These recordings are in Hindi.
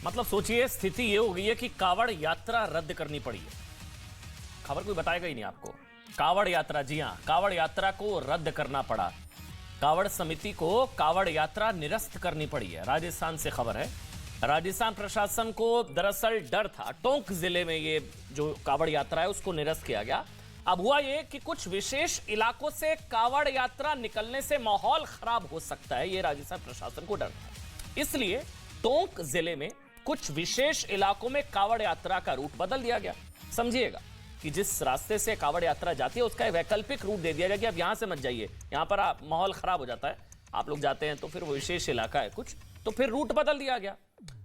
मतलब सोचिए, स्थिति ये हो गई है कि कावड़ यात्रा रद्द करनी पड़ी है। खबर कोई बताएगा ही नहीं आपको। कावड़ यात्रा, जी हां, कावड़ यात्रा को रद्द करना पड़ा। कावड़ समिति को कावड़ यात्रा निरस्त करनी पड़ी है। राजस्थान से खबर है। राजस्थान प्रशासन को दरअसल डर था, टोंक जिले में ये जो कावड़ यात्रा है उसको निरस्त किया गया। अब हुआ ये कि कुछ विशेष इलाकों से कावड़ यात्रा निकलने से माहौल खराब हो सकता है, ये राजस्थान प्रशासन को डर था। इसलिए टोंक जिले में कुछ विशेष इलाकों में कावड़ यात्रा का रूट बदल दिया गया। समझिएगा कि जिस रास्ते से कावड़ यात्रा जाती है उसका एक वैकल्पिक रूट दे दिया गया कि अब यहां से मत जाइए, यहां पर माहौल खराब हो जाता है, आप लोग जाते हैं तो फिर वो विशेष इलाका है कुछ, तो फिर रूट बदल दिया गया।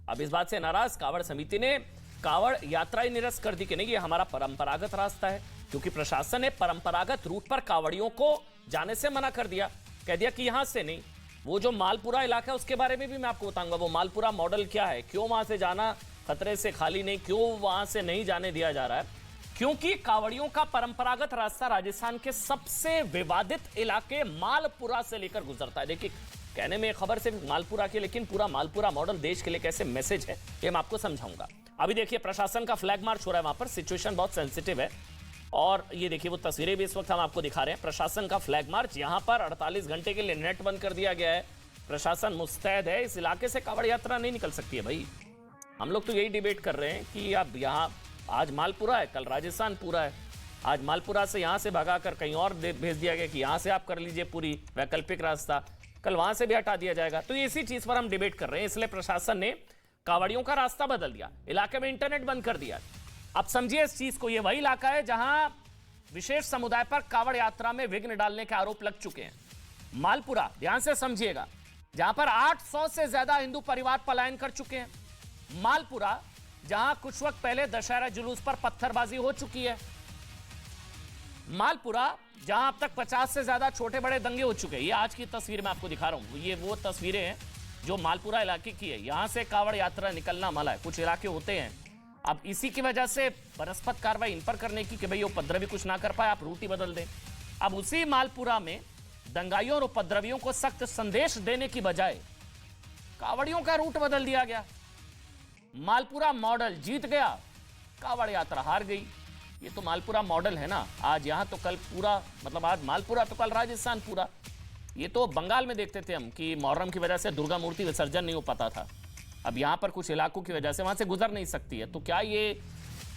अब इस बात से नाराज कावड़ समिति ने कावड़ यात्रा ही निरस्त कर दी कि नहीं, ये हमारा परंपरागत रास्ता है, क्योंकि प्रशासन ने परंपरागत रूट पर कावड़ियों को जाने से मना कर दिया। कह दिया कि यहां से नहीं। वो जो मालपुरा इलाका है उसके बारे में भी मैं आपको बताऊंगा, वो मालपुरा मॉडल क्या है, क्यों वहां से जाना खतरे से खाली नहीं, क्यों वहां से नहीं जाने दिया जा रहा है। क्योंकि कावड़ियों का परंपरागत रास्ता राजस्थान के सबसे विवादित इलाके मालपुरा से लेकर गुजरता है। देखिए, कहने में खबर सिर्फ मालपुरा की, लेकिन पूरा मालपुरा मॉडल देश के लिए कैसे मैसेज है ये मैं आपको समझाऊंगा। अभी देखिए, प्रशासन का फ्लैग मार्च हो रहा है, वहां पर सिचुएशन बहुत सेंसिटिव है। और ये देखिए, वो तस्वीरें भी इस वक्त हम आपको दिखा रहे हैं। प्रशासन का फ्लैग मार्च, यहां पर 48 घंटे के लिए नेट बंद कर दिया गया है। प्रशासन मुस्तैद है, इस इलाके से कावड़ यात्रा नहीं निकल सकती है भाई। हम लोग तो यही डिबेट कर रहे हैं कि अब यहां आज मालपुरा है, कल राजस्थान पूरा है। आज मालपुरा से यहां से भगाकर कहीं और भेज दिया गया कि यहां से आप कर लीजिए पूरी वैकल्पिक रास्ता, कल वहां से भी हटा दिया जाएगा। तो इसी चीज पर हम डिबेट कर रहे हैं। इसलिए प्रशासन ने कावड़ियों का रास्ता बदल दिया, इलाके में इंटरनेट बंद कर दिया। अब समझिए इस चीज को, ये वही इलाका है जहां विशेष समुदाय पर कावड़ यात्रा में विघ्न डालने के आरोप लग चुके हैं। मालपुरा, ध्यान से समझिएगा, जहां पर 800 से ज्यादा हिंदू परिवार पलायन कर चुके हैं। मालपुरा, जहां कुछ वक्त पहले दशहरा जुलूस पर पत्थरबाजी हो चुकी है। मालपुरा, जहां अब तक 50 से ज्यादा छोटे बड़े दंगे हो चुके हैं। ये आज की तस्वीर मैं आपको दिखा रहा हूं, ये वो तस्वीरें हैं जो मालपुरा इलाके की है। यहां से कावड़ यात्रा निकलना मना है, कुछ इलाके होते हैं। अब इसी की वजह से बनस्पत कार्रवाई इन पर करने की कि भाई उपद्रवी कुछ ना कर पाए, आप रूट ही बदल दें। अब उसी मालपुरा में दंगाइयों और उपद्रवियों को सख्त संदेश देने की बजाय कावड़ियों का रूट बदल दिया गया। मालपुरा मॉडल जीत गया, कावड़ यात्रा हार गई। ये तो मालपुरा मॉडल है ना, आज यहां तो कल पूरा, मतलब आज मालपुरा तो कल राजस्थान पूरा। ये तो बंगाल में देखते थे हम कि मुहर्रम की वजह से दुर्गा मूर्ति विसर्जन नहीं हो पाता था। अब यहां पर कुछ इलाकों की वजह से वहां से गुजर नहीं सकती है। तो क्या ये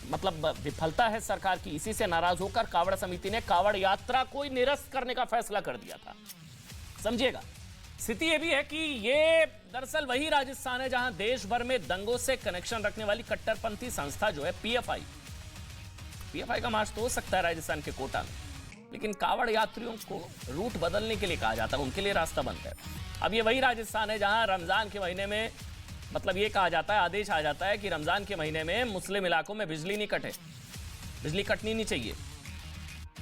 मतलब विफलता है सरकार की? इसी से नाराज होकर कावड़ समिति ने कावड़ यात्रा को निरस्त करने का फैसला कर दिया था। समझिएगा, स्थिति यह भी है कि ये दरअसल वही राजस्थान है जहां देश भर में दंगों से कनेक्शन रखने वाली कट्टरपंथी संस्था जो है पीएफआई का मार्च तो हो सकता है राजस्थान के कोटा में, लेकिन कावड़ यात्रियों को रूट बदलने के लिए कहा जाता है, उनके लिए रास्ता बंद है। अब ये वही राजस्थान है जहां रमजान के महीने में, मतलब ये कहा जाता है, आदेश आ जाता है कि रमजान के महीने में मुस्लिम इलाकों में बिजली नहीं कटे, बिजली कटनी नहीं चाहिए,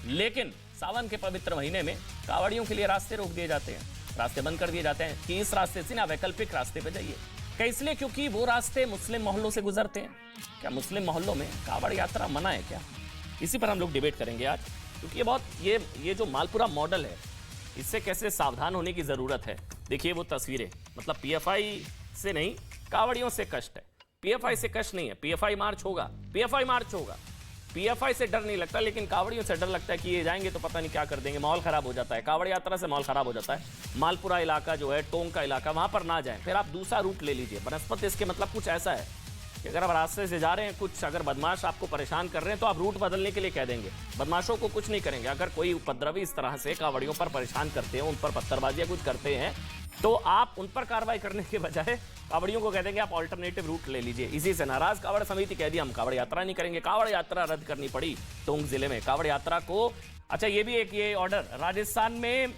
लेकिन सावन के पवित्र महीने में कावड़ियों के लिए रास्ते रोक दिए जाते हैं, रास्ते बंद कर दिए जाते हैं कि इस रास्ते से ना वैकल्पिक रास्ते पे जाइए। क्या इसलिए क्योंकि वो रास्ते मुस्लिम मोहल्लों से गुजरते हैं? क्या मुस्लिम मोहल्लों में कावड़ यात्रा मना है क्या? इसी पर हम लोग डिबेट करेंगे आज, क्योंकि ये जो मालपुरा मॉडल है, इससे कैसे सावधान होने की जरूरत है। देखिए वो तस्वीरें, मतलब पीएफआई से नहीं, कावड़ियों से कष्ट है। पीएफआई से कष्ट नहीं है, पीएफआई मार्च होगा, पीएफआई मार्च होगा। पीएफआई से डर नहीं लगता, लेकिन कावड़ियों से डर लगता है कि ये जाएंगे तो पता नहीं क्या कर देंगे, माहौल खराब हो जाता है। कावड़ यात्रा से माहौल खराब हो जाता है। मालपुरा इलाका जो है, टोंक का इलाका, वहां पर ना जाएं, फिर आप दूसरा रूट ले लीजिए। बनस्पत इसके मतलब कुछ ऐसा है कि अगर आप रास्ते से जा रहे हैं, कुछ अगर बदमाश आपको परेशान कर रहे हैं तो आप रूट बदलने के लिए कह देंगे, बदमाशों को कुछ नहीं करेंगे। अगर कोई उपद्रवी इस तरह से कावड़ियों पर परेशान करते हैं, उन पर पत्थरबाजियां कुछ करते हैं, तो आप उन पर कार्रवाई करने के बजाय कावड़ियों को कह देंगे आप ऑल्टरनेटिव रूट ले लीजिए। इसी से नाराज कावड़ समिति कह दिया हम कावड़ यात्रा नहीं करेंगे। कावड़ यात्रा रद्द करनी पड़ी टोंक जिले में कावड़ यात्रा को। अच्छा, ये भी एक ये ऑर्डर, राजस्थान में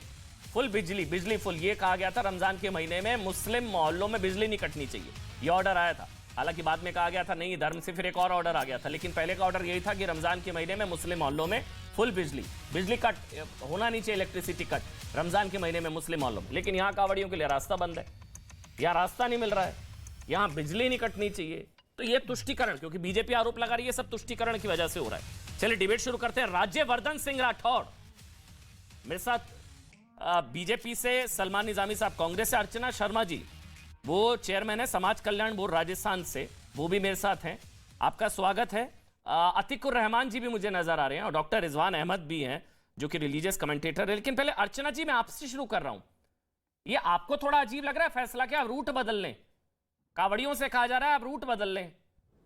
फुल बिजली फुल, ये कहा गया था रमजान के महीने में मुस्लिम मोहल्लों में बिजली नहीं कटनी चाहिए, ये ऑर्डर आया था। हालांकि बाद में कहा गया था नहीं, धर्म से फिर एक और ऑर्डर आ गया था, लेकिन पहले का ऑर्डर यही था कि रमजान के महीने में मुस्लिम मोहल्लों में फुल बिजली कट होना नहीं चाहिए, इलेक्ट्रिसिटी कट रमजान के महीने में मुस्लिम मोहल्लों में। लेकिन यहाँ कावड़ियों के लिए रास्ता बंद है, यहाँ रास्ता नहीं मिल रहा है, यहाँ बिजली नहीं कटनी चाहिए। तो ये तुष्टिकरण, क्योंकि बीजेपी आरोप लगा रही है सब तुष्टिकरण की वजह से हो रहा है। चलिए डिबेट शुरू करते हैं। राज्यवर्धन सिंह राठौड़ मेरे साथ, बीजेपी से सलमान निजामी साहब, कांग्रेस से अर्चना शर्मा जी, वो चेयरमैन है समाज कल्याण बोर्ड राजस्थान से, वो भी मेरे साथ हैं। आपका स्वागत है। अतिकुर रहमान जी भी मुझे नजर आ रहे हैं और डॉक्टर रिजवान अहमद भी हैं जो कि रिलीजियस कमेंटेटर है। लेकिन पहले अर्चना जी, मैं आपसे शुरू कर रहा हूं। ये आपको थोड़ा अजीब लग रहा है फैसला कि आप रूट बदल लें? कावड़ियों से कहा जा रहा है आप रूट बदल लें।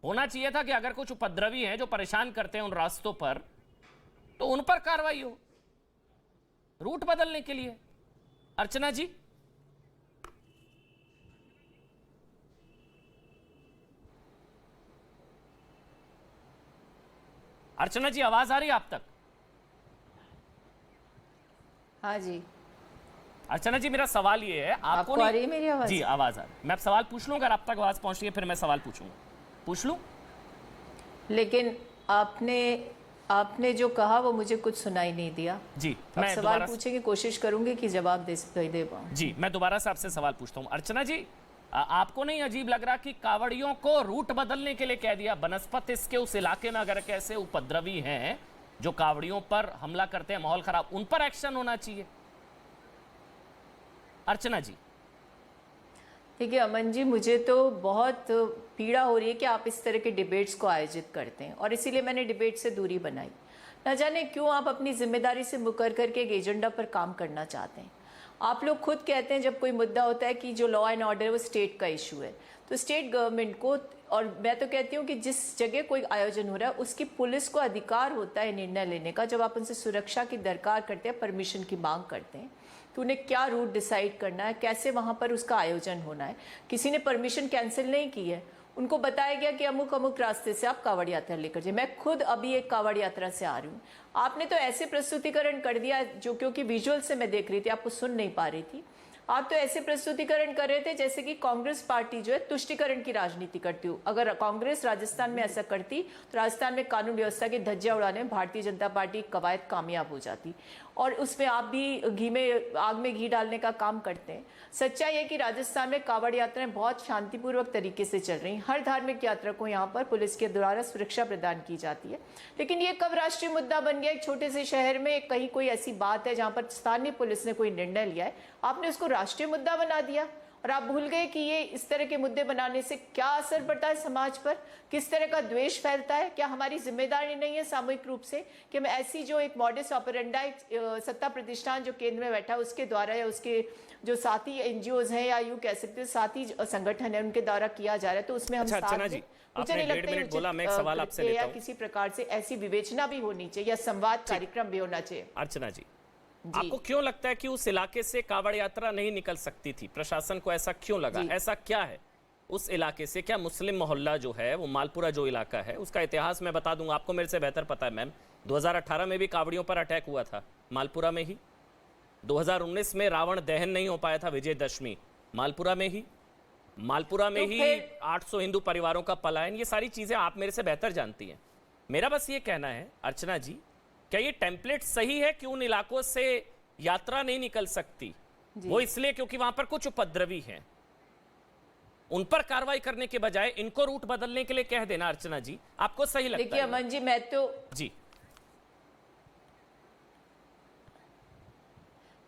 होना चाहिए था कि अगर कुछ उपद्रवी हैं जो परेशान करते हैं उन रास्तों पर, तो उन पर कार्रवाई हो, रूट बदलने के लिए। अर्चना जी, अर्चना जी आवाज आ रही है आप तक? हाँ जी। अर्चना जी, मेरा सवाल ये है, आपको आ रही है मेरी आवाज? जी आवाज आ रही। मैं अब सवाल पूछ लूं, अगर आप तक आवाज पहुंच रही है फिर मैं सवाल पूछूंगा। पूछ लूं? लेकिन आपने जो कहा वो मुझे कुछ सुनाई नहीं दिया जी। मैं सवाल पूछने की कोशिश करूंगी कि जवाब दे पाऊं। जी, मैं दोबारा से आपसे सवाल पूछता हूं। अर्चना जी, आपको नहीं अजीब लग रहा कि कावड़ियों को रूट बदलने के लिए कह दिया? बनस्पत इसके उस इलाके में अगर कैसे उपद्रवी हैं जो कावड़ियों पर हमला करते हैं, माहौल खराब, उन पर एक्शन होना चाहिए। अर्चना जी, देखिए अमन जी, मुझे तो बहुत पीड़ा हो रही है कि आप इस तरह के डिबेट्स को आयोजित करते हैं और इसीलिए मैंने डिबेट से दूरी बनाई। न जाने क्यों आप अपनी जिम्मेदारी से मुकर करके एक एजेंडा पर काम करना चाहते हैं। आप लोग खुद कहते हैं जब कोई मुद्दा होता है कि जो लॉ एंड ऑर्डर है वो स्टेट का इशू है, तो स्टेट गवर्नमेंट को, और मैं तो कहती हूँ कि जिस जगह कोई आयोजन हो रहा है उसकी पुलिस को अधिकार होता है निर्णय लेने का। जब आप उनसे सुरक्षा की दरकार करते हैं, परमिशन की मांग करते हैं, तो उन्हें क्या रूट डिसाइड करना है, कैसे वहाँ पर उसका आयोजन होना है। किसी ने परमिशन कैंसिल नहीं की है, उनको बताया गया कि अमुक अमुक रास्ते से आप कावड़ यात्रा लेकर जाइए। मैं खुद अभी एक कावड़ यात्रा से आ रही हूँ। आपने तो ऐसे प्रस्तुतिकरण कर दिया जो, क्योंकि विजुअल से मैं देख रही थी, आपको सुन नहीं पा रही थी, आप तो ऐसे प्रस्तुतिकरण कर रहे थे जैसे कि कांग्रेस पार्टी जो है तुष्टिकरण की राजनीति करती हो। अगर कांग्रेस राजस्थान में ऐसा करती तो राजस्थान में कानून व्यवस्था की धज्जियां उड़ाने में भारतीय जनता पार्टी की कवायद कामयाब हो जाती। और उसमें आप भी आग में घी डालने का काम करते हैं। सच्चाई है कि राजस्थान में कावड़ यात्राएं बहुत शांतिपूर्वक तरीके से चल रही हैं। हर धार्मिक यात्रा को यहाँ पर पुलिस के द्वारा सुरक्षा प्रदान की जाती है। लेकिन ये कब राष्ट्रीय मुद्दा बन गया? एक छोटे से शहर में कहीं कोई ऐसी बात है जहाँ पर स्थानीय पुलिस ने कोई निर्णय लिया है, आपने उसको राष्ट्रीय मुद्दा बना दिया और आप भूल गए कि ये इस तरह के मुद्दे बनाने से क्या असर पड़ता है समाज पर, किस तरह का द्वेष फैलता है। क्या हमारी जिम्मेदारी नहीं है सामूहिक रूप से कि हम ऐसी जो एक मॉडस ऑपरेंडाई सत्ता प्रतिष्ठान जो केंद्र में बैठा है उसके द्वारा, या उसके जो साथी एनजीओज हैं या यूं कह सकते हैं साथी संगठन है उनके द्वारा किया जा रहा है, तो उसमें हम साथ में, मुझे नहीं लगता या किसी प्रकार से ऐसी विवेचना भी होनी चाहिए या संवाद कार्यक्रम भी होना चाहिए। अर्चना जी, आपको क्यों लगता है कि उस इलाके से कावड़ यात्रा नहीं निकल सकती थी? प्रशासन को ऐसा क्यों लगा? ऐसा क्या है उस इलाके से? क्या मुस्लिम मोहल्ला जो है, वो मालपुरा जो इलाका है, उसका इतिहास मैं बता दूंगा, आपको मेरे से बेहतर पता है मैम। 2018 में भी कावड़ियों पर अटैक हुआ था मालपुरा में ही। 2019 में रावण दहन नहीं हो पाया था, विजयदशमी, मालपुरा में ही। मालपुरा में ही 800 हिंदू परिवारों का पलायन। ये सारी चीजें आप मेरे से बेहतर जानती हैं। मेरा बस ये कहना है अर्चना जी, क्या ये टेम्पलेट सही है कि उन इलाकों से यात्रा नहीं निकल सकती? वो इसलिए क्योंकि वहां पर कुछ उपद्रवी हैं, उन पर कार्रवाई करने के बजाय इनको रूट बदलने के लिए कह देना। अर्चना जी, आपको सही लगता है? देखिए अमन जी, मैं तो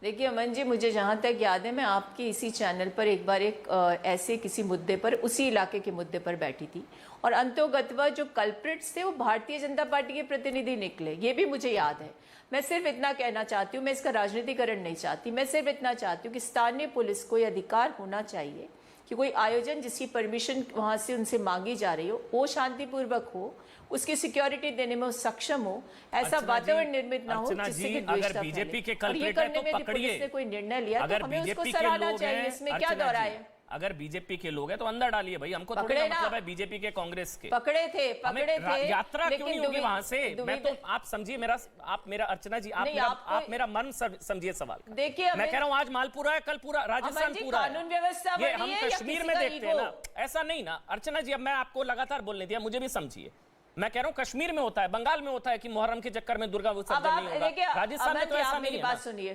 देखिए अमन जी, मुझे जहाँ तक याद है मैं आपकी इसी चैनल पर एक बार ऐसे किसी मुद्दे पर, उसी इलाके के मुद्दे पर बैठी थी और अंतोगत्वा जो कल्प्रिट्स थे वो भारतीय जनता पार्टी के प्रतिनिधि निकले, ये भी मुझे याद है। मैं सिर्फ इतना कहना चाहती हूँ, मैं इसका राजनीतिकरण नहीं चाहती, मैं सिर्फ इतना चाहती हूँ कि स्थानीय पुलिस को यह अधिकार होना चाहिए कि कोई आयोजन जिसकी परमिशन वहाँ से उनसे मांगी जा रही हो, वो शांतिपूर्वक हो, उसकी सिक्योरिटी देने में वो सक्षम हो, ऐसा वातावरण निर्मित ना हो जिससे कि अगर बीजेपी के कल्प्रिट है तो पकड़िए। पुलिस ने कोई निर्णय लिया तो हमें उसको सराहना चाहिए, इसमें क्या दौरा है? अगर बीजेपी के लोग हैं तो अंदर डालिए भाई, हमको थोड़ी ना मतलब है बीजेपी के कांग्रेस के। पकड़े थे यात्रा क्यों नहीं होगी वहां से? मैं तो, आप समझिए मेरा अर्चना जी, आप मेरा मन समझिए सवाल। देखिए मैं कह रहा हूँ आज मालपुरा है, कल पूरा राजस्थान पूरा है। कानून व्यवस्था ये हम कश्मीर में देखते हैं ना, ऐसा नहीं ना अर्चना जी। अब मैं आपको लगातार बोलने दिया, मुझे भी समझिए। मैं कह रहा हूँ कश्मीर में होता है, बंगाल में होता है कि मुहर्रम के चक्कर में दुर्गा विसर्जन नहीं होगा। राजस्थान में तो ऐसा नहीं है।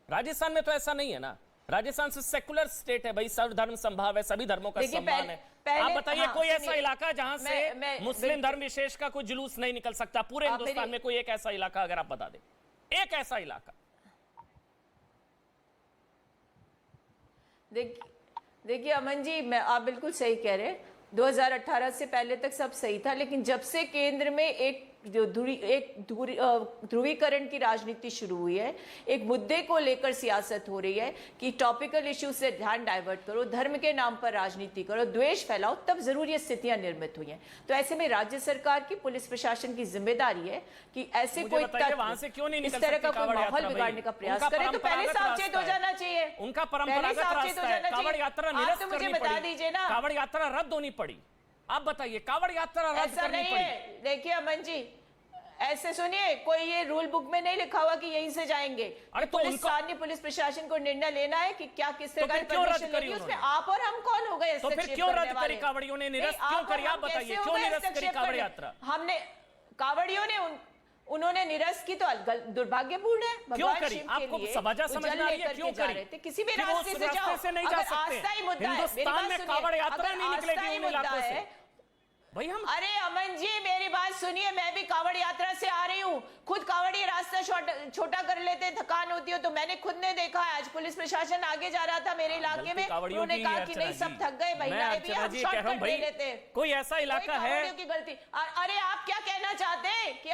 राजस्थान में तो ऐसा नहीं है ना। राजस्थान से सेकुलर स्टेट है भाई, सर्वधर्म संभाव है, सभी धर्मों का सम्मान है। आप बताइए कोई ऐसा इलाका जहां से मुस्लिम धर्म विशेष का कोई जुलूस नहीं निकल सकता? पूरे हिंदुस्तान में कोई एक ऐसा इलाका अगर आप बता दें, एक ऐसा इलाका। देखिए अमन जी, मैं आप बिल्कुल सही कह रहे हैं। 2018 से पहले तक सब सही था, लेकिन जब से केंद्र में एक ध्रुवीकरण की राजनीति शुरू हुई है, एक मुद्दे को लेकर सियासत हो रही है कि टॉपिकल इश्यू से ध्यान डाइवर्ट करो, धर्म के नाम पर राजनीति करो, द्वेष फैलाओ, तब जरूर ये स्थितियां निर्मित हुई हैं। तो ऐसे में राज्य सरकार की, पुलिस प्रशासन की जिम्मेदारी है कि ऐसे कोई वहां से क्यों नहीं इस निकल तरह का सकती कोई कांवड़ माहौल यात्रा? बिगाड़ने का प्रयास उनका करे तो पहले परंपरागत सावचेत हो रास्ता है। जाना चाहिए। उनका पहले परंपरागत सावचेत हो रास्ता है। जाना कांवड़ चाहिए। यात्रा आप निरस्त तो मुझे करनी बता पड़ी। दीजिए ना, कांवड़ यात्रा रद्द होनी पड़ी। आप बताइए, कांवड़ यात्रा रद्द ऐसा करनी नहीं पड़ी। है। देखिए अमन जी, ऐसे सुनिए, कोई ये रूल बुक में नहीं लिखा हुआ कि यहीं से जाएंगे। अरे तो स्थानीय पुलिस प्रशासन को निर्णय लेना है कि क्या किस तरह फिर की क्यों रद्द परमिशन करी लेगी, उसमें उन्होंने? आप और हम कौन हो गए तो फिर हस्तक्षेप क्यों करने रद्द वाले? करी कांवड़ियों ने? निरस्त नहीं, क्यों आप करी? और आप हम बताइए, कैसे हो क्यों गए निरस्त करी हस्तक्षेप कांवड़ करने? यात्रा? हमने कांवड़ियों ने उन्होंने निरस्त की तो दुर्भाग्यपूर्ण है। क्यों भगवान करी? शिव के आपको लिए वजह वो समझ जल में आ रही है लेकर क्यों के जा करी? रहे थे। किसी भी फिर वो रास्ते उस से जाओ, रास्ते से नहीं जा अगर सकते। आस्था ही मुद्दा है, मेरी हिंदुस्तान बात में सुनिए, कांवड़ यात्रा अगर नहीं निकलेगी आस्था ही उन मुद्दा इलाकों से। है। भाई हम अरे अमन जी, मेरी बात सुनिए, मैं भी कांवड़ यात्रा से आ रही हूँ। खुद कांवड़ी रास्ता छोटा कर लेते, थकान होती हो तो मैंने खुद ने देखा है। आज पुलिस प्रशासन आगे जा रहा था मेरे इलाके में, उन्होंने कहा कि नहीं सब थक गए, महिलाएं भी हम शॉर्टकट ले लेते। कोई ऐसा इलाका है? कांवड़ियों की गलती। अरे आप क्या कहना चाहते हैं कि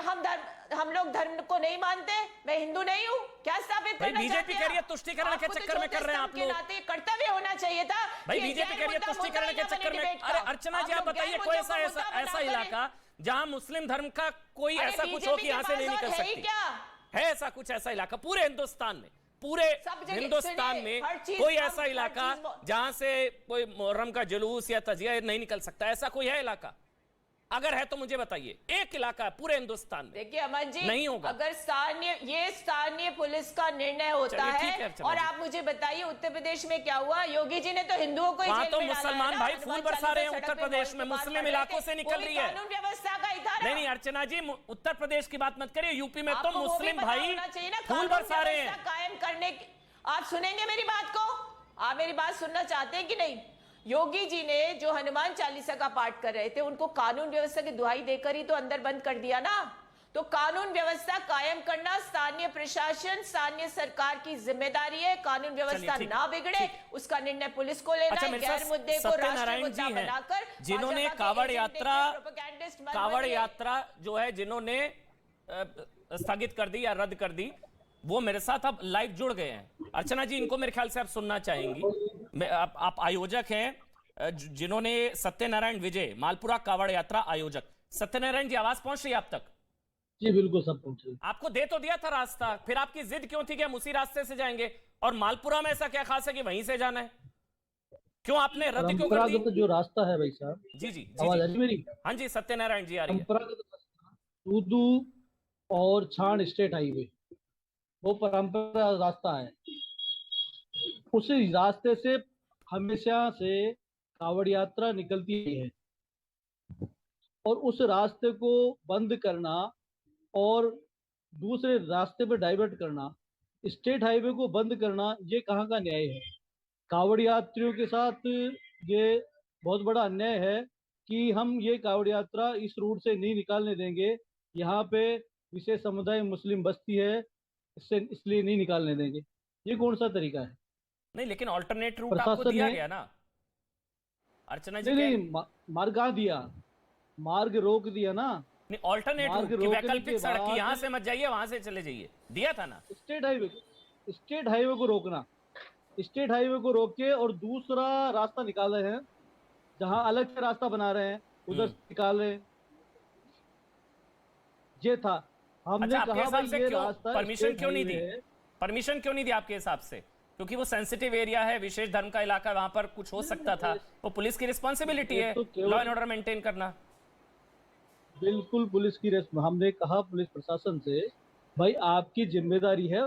हम लोग धर्म को नहीं मानते? मैं हिंदू नहीं हूँ क्या स्थापित करना चाहते हैं? बीजेपी कह रही है तुष्टीकरण के चक्कर में कर रहे हैं आप लोग। कर्तव्य होना चाहिए था। भाई बीजेपी कह रही है तुष्टीकरण के चक्कर में। अरे अर्चना जी, आप बताइए, कोई ऐसा इलाका जहां मुस्लिम धर्म का कोई ऐसा कुछ हो कि यहां से नहीं निकल सकती? है ऐसा कुछ ऐसा इलाका पूरे हिंदुस्तान में? पूरे हिंदुस्तान में कोई ऐसा इलाका जहां से कोई मुहर्रम का जुलूस या तजिया नहीं निकल सकता? ऐसा कोई है इलाका? अगर है तो मुझे बताइए। एक इलाका है पूरे हिंदुस्तान में। देखिए अमन जी, नहीं होगा। अगर स्थानीय पुलिस का निर्णय होता है। और आप मुझे बताइए, उत्तर प्रदेश में क्या हुआ? योगी जी ने तो हिंदुओं को वहां तो मुसलमान भाई फूल बरसा रहे हैं। उत्तर प्रदेश में मुस्लिम इलाकों से निकल रही है कानून व्यवस्था का इधारा। नहीं अर्चना जी, उत्तर प्रदेश की बात मत करिए। यूपी में तो मुस्लिम भाई फूल बरसा रहे हैं। कायम करने की आप सुनेंगे मेरी बात को? आप मेरी बात सुनना चाहते हैं कि नहीं? योगी जी ने जो हनुमान चालीसा का पाठ कर रहे थे, उनको कानून व्यवस्था की दुहाई देकर ही तो अंदर बंद कर दिया ना। तो कानून व्यवस्था कायम करना स्थानीय प्रशासन, स्थानीय सरकार की जिम्मेदारी है। कानून व्यवस्था ना बिगड़े, उसका निर्णय पुलिस को लेना है। गैर मुद्दे को राष्ट्रीय मुद्दा बनाकर जिन्होंने कावड़ यात्रा जो है जिन्होंने स्थगित कर दी या रद्द कर दी, वो मेरे साथ अब लाइव जुड़ गए हैं। अर्चना जी, इनको मेरे ख्याल से आप सुनना चाहेंगी। आप आयोजक हैं जिन्होंने सत्यनारायण विजय, मालपुरा कावड़ यात्रा आयोजक। सत्यनारायण जी, आवाज पहुंच रही है आप तक? जी बिल्कुल, सब पहुंच रही। आपको दे तो दिया था रास्ता, फिर आपकी जिद क्यों थी कि हम उसी रास्ते से जाएंगे? और मालपुरा में ऐसा क्या खास है कि वहीं से जाना है? क्यों आपने रद्द क्यों कर दी? तो जो रास्ता है भाई साहब। जी जी, आवाज आ रही मेरी? हाँ जी, सत्यनारायण जी आ रही है। दूदू और छाण स्टेट हाईवे, वो परंपरा रास्ता है। उसी रास्ते से हमेशा से कावड़ यात्रा निकलती है, और उस रास्ते को बंद करना और दूसरे रास्ते पर डाइवर्ट करना, स्टेट हाईवे को बंद करना, ये कहाँ का न्याय है? कावड़ यात्रियों के साथ ये बहुत बड़ा अन्याय है कि हम ये कावड़ यात्रा इस रूट से नहीं निकालने देंगे। यहाँ पे विशेष समुदाय मुस्लिम बस्ती है, इसलिए नहीं निकालने देंगे। ये कौन सा तरीका है? नहीं, लेकिन ऑल्टरनेट रूट आपको दिया गया ना अर्चना जी? नहीं, मार्ग कहाँ दिया? मार्ग रोक दिया ना। नहीं, ऑल्टरनेट रूट की वैकल्पिक सड़क की, यहाँ से मत जाइए, वहां से चले जाइए, दिया था ना। स्टेट हाईवे को रोकना, स्टेट हाईवे को रोक के और दूसरा रास्ता निकाल रहे हैं, जहां अलग से रास्ता बना रहे हैं उधर निकाल रहे हैं। ये था, हमने कहा भाई ये रास्ता परमिशन क्यों नहीं दी? परमिशन क्यों नहीं दी आपके हिसाब से? क्योंकि वो सेंसिटिव एरिया है, विशेष धर्म का इलाका, वहां पर कुछ हो सकता था। वो पुलिस की रिस्पॉन्सिबिलिटी है लॉ एंड ऑर्डर मेंटेन करना। बिल्कुल पुलिस की हमने कहा पुलिस प्रशासन से, भाई आपकी जिम्मेदारी है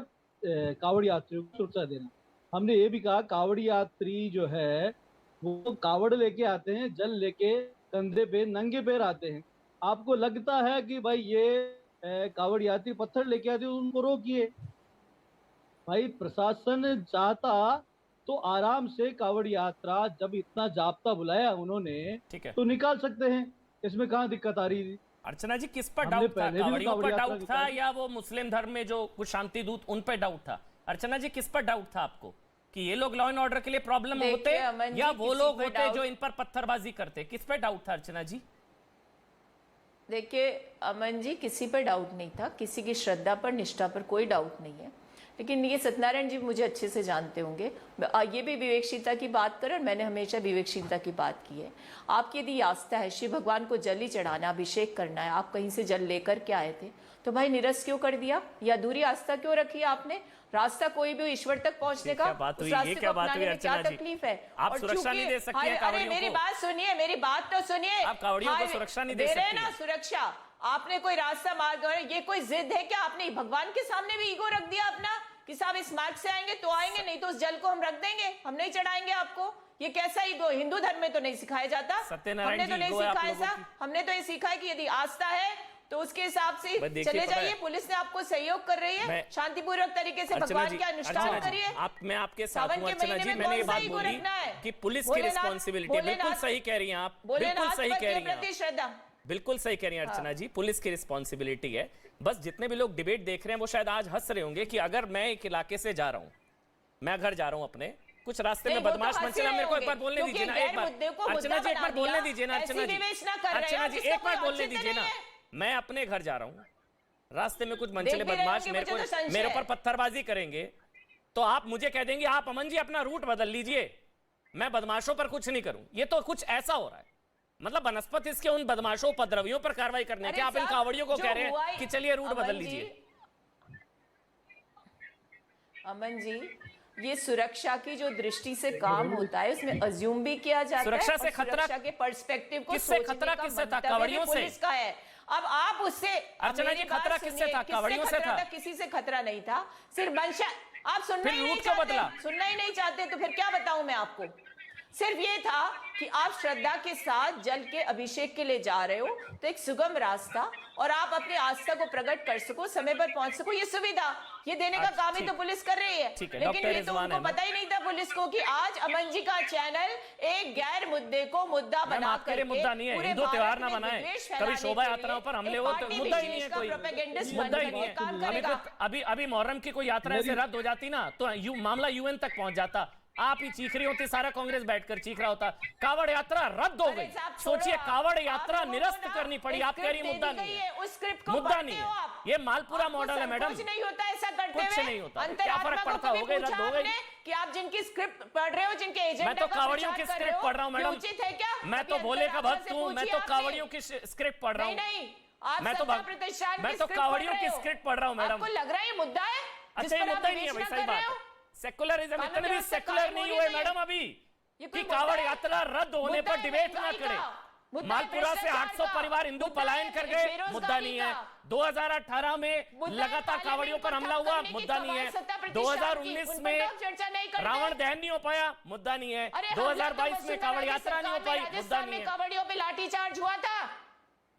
कावड़ यात्रियों को सुरक्षा देना। हमने ये भी कहा कावड़ यात्री जो है वो कावड़ लेके आते हैं, जल लेके कंधे पे नंगे पैर आते हैं। आपको लगता है कि भाई ये कावड़ यात्री पत्थर लेके आते हैं, उनको रोकिए। भाई प्रशासन चाहता तो आराम से कावड़ यात्रा, जब इतना जाब्ता बुलाया उन्होंने, तो निकाल सकते हैं। इसमें कहाँ दिक्कत आ रही थी? अर्चना जी, किस पर डाउट था? कावड़ियों पर डाउट था या वो मुस्लिम धर्म में जो कुछ शांति दूत, उन पर डाउट था? अर्चना जी, किस पर डाउट था आपको? कि ये लोग लॉ एंड ऑर्डर के लिए प्रॉब्लम देखिए, होते अमन जी, या वो किसी लोग पे होते डाउट- जो इन पर पत्थरबाजी करते? किस पे डाउट था अर्चना जी? देखिए अमन जी, किसी पर डाउट नहीं था, किसी की श्रद्धा पर, निष्ठा पर कोई डाउट नहीं है। लेकिन ये सत्यनारायण जी मुझे अच्छे से जानते होंगे, ये भी विवेकशीलता की बात करें और मैंने हमेशा विवेकशीलता की बात की है। आपकी यदि आस्था है, शिव भगवान को जल ही चढ़ाना, अभिषेक करना है, आप कहीं से जल लेकर के आए थे, तो भाई निरस्त क्यों कर दिया? या अधूरी आस्था क्यों रखी आपने? रास्ता कोई भी हो ईश्वर तक पहुंचने का, क्या बात हुई? उस रास्ते ये क्या को बात अपनाने हुई में क्या अर्चना जी? तकलीफ है? आप और सुरक्षा नहीं चूंकि- दे सकती हैं अरे कांवड़ियों मेरी को? बात सुनिए, मेरी बात तो सुनिए। आप कांवड़ियों को हाय, सुरक्षा नहीं दे रहे सकती ना हैं। सुरक्षा। आपने कोई रास्ता मार्ग, ये कोई जिद है क्या? आपने भगवान के सामने भी ईगो रख दिया अपना कि साहब इस मार्ग से आएंगे तो आएंगे, नहीं तो उस जल को हम रख देंगे, हम नहीं चढ़ाएंगे आपको। ये कैसा ईगो? हिंदू धर्म में तो नहीं सिखाया जाता, सत्यनारायण हमने तो जी, नहीं ईगो है आप सिखाया लोगों ऐसा। की। हमने तो ये सीखा है कि यदि आस्था है तो उसके हिसाब से बस देखिए, चले पता है- जाइए। पुलिस ने आपको सहयोग कर रही है, मैं- शांतिपूर्वक तरीके से अर्चना भगवान जी, के अर्चना अनुष्ठान जी, करिए। मैं आपके साथ सावन हूं के अर्चना महीने जी। में मैंने ये कौन सा बात ईगो बोली रखना है? कि पुलिस की भोलेनाथ- रिस्पॉन्सिबिलिटी है। बिल्कुल भोलेनाथ- सही कह रही हैं आप, बिल्कुल भोलेनाथ सही कह के रही हैं प्रति आप। श्रद्धा। बिल्कुल सही कह रही हैं अर्चना जी, पुलिस की रिस्पॉन्सिबिलिटी है। बस जितने भी लोग डिबेट देख रहे हैं वो शायद आज हंस रहे होंगे कि अगर मैं एक इलाके से जा रहा हूं, मैं घर जा रहा हूं अपने, कुछ रास्ते में नहीं, वो तो बदमाश हंस मनचला, रहे मेरे को एक बार होंगे, बोलने क्योंकि दीजिए ना, गैर एक बार मुद्दे को अर्चना मुद्दा जी, एक बार बना बोलने दिया। दीजिए ना अर्चना ऐसी जी, विवेचना कर रहे अर्चना हो जी जिसका एक बार कोई बोलने औचित्य दीजिए ना। नहीं है। मैं अपने घर जा रहा हूं, रास्ते में कुछ मनचले देख भी रहे बदमाश होंगे, मेरे मुझे तो संशय मेरे है। ऊपर पत्थरबाजी करेंगे तो आप मुझे कह देंगे आप अमन जी अपना रूट बदल लीजिए, मैं बदमाशों पर कुछ नहीं करूं। ये तो कुछ ऐसा हो रहा है, मतलब बनस्पति इसके उन बदमाशों उपद्रवियों पर कार्रवाई करने के आप इन साहब, कावड़ियों को जो कह रहे हुआ हैं ही- कि चलिए रूट अमन बदल जी, लीजिए। अमन जी, ये सुरक्षा की जो दृष्टि से काम होता है उसमें अज्यूम भी किया जाता सुरक्षा है से और खतरा- सुरक्षा के पर्सपेक्टिव को किससे सोचने खतरा का किससे था? मंतव्य कांवड़ियों भी से? पुलिस का है। अब आप उससे अर्चना जी, मेरी बात खतरा किससे सुनिए, था? कांवड़ियों से खतरा था? किसी से खतरा नहीं था, सिर्फ मंशा। आप सुनना फिर ही नहीं रूट क्यों चाहते, बदला? सुनना ही नहीं चाहते तो फिर क्या बताऊं मैं आपको? सिर्फ ये था कि आप श्रद्धा के साथ जल के अभिषेक के लिए जा रहे हो, तो एक सुगम रास्ता और आप अपनी आस्था को प्रकट कर सको, समय पर पहुंच सको, ये सुविधा ये देने का काम ही तो पुलिस कर रही है। ठीक है, लेकिन डॉक्टर ये तो रिजवान उनको अहमद। पता ही नहीं था पुलिस को कि आज अमन जी का चैनल एक गैर मुद्दे को मुद्दा मैम, बना आपके लिए करके मुद्दा नहीं है, पूरे हिंदू भारत त्योहार ना में बनाएं, विद्वेष कभी फैलाने शोभा के यात्राओं लिए पर हमले एक हो तो पार्टी मुद्दा ही नहीं विशेष है, का कोई प्रोपेगेंडिस्ट मुद्दा ही बनकर नहीं ये काम है। करेगा। अभी मुहर्रम की कोई यात्रा ऐसे रद्द हो जाती ना तो मामला यूएन तक पहुंच जाता। आप ही चीख रही होती, सारा कांग्रेस बैठकर चीख रहा होता। कावड़ यात्रा रद्द हो अरे गई, साहब, छोड़ो सोचिए आप। कावड़ आप यात्रा लोगों को निरस्त ना करनी पड़ी। एक आप कह रही स्क्रिप्ट मुद्दा दे दी नहीं गई है, है, उस स्क्रिप्ट को मुद्दा पढ़ते नहीं हो है, आप। ये मालपुरा आपको मॉडल है मैडम। कुछ नहीं होता ऐसा करते कुछ हुए। नहीं होता। क्या अंतरात्मा फर्क को पड़ता? कभी हो गई, रद्द पूछा हो गई। आपने कि आप जिनकी स्क्रिप्ट पढ़ रहे हो, जिनके एजेंडा मैं तो का कावड़ियों प्रचार की कर रहे स्क्रिप्ट हो, पढ़ रहा हूँ ये मैडम। उचित है क्या? मैं तो अभी भोले का अंतरात्मा भक्त से हूँ, मैं पूछिए तो आपने। कावड़ियों की स्क्रिप्ट पढ़ रहा हूँ। नहीं, आप मैं तो सत्ता प्रतिष्ठान मैं की तो स्क्रिप्ट कावड़ियों पढ़ की रहे हो। स्क्रिप्ट पढ़ रहा हूँ मैडम। आपको लग रहा है ये मुद्दा है जिस अच्छा, ये पर आप मुद्दा ही नहीं है भाई, विवेचना सही कर रहे बात हो? है। सेकुलरिज्म कानून इतने भी व्यवस्था सेकुलर कायम नहीं होनी हुए चाहिए। मैडम अभी ये कि कोई कावड़ मुद्दा है? यात्रा रद्द होने मुद्दा पर है डिबेट ना महंगाई करें। का, मुद्दा है मालपुरा से भ्रष्टाचार 800 का, परिवार हिंदू मुद्दा पलायन है कर गए, बेरोजगारी मुद्दा नहीं है। का। 2018 में मुद्दा है लगातार पार्लियामेंट कावड़ियों पर को हमला ठप हुआ, करने की मुद्दा नहीं है। कवायद सत्ता प्रतिष्ठान की, 2019 उन पर में तो आप चर्चा नहीं करते। रावण दहन नहीं हो पाया, मुद्दा नहीं है। अरे 2022 में कावड़ यात्रा नहीं हो पाई, मुद्दा नहीं है। कावड़ियों पे लाठीचार्ज हुआ था।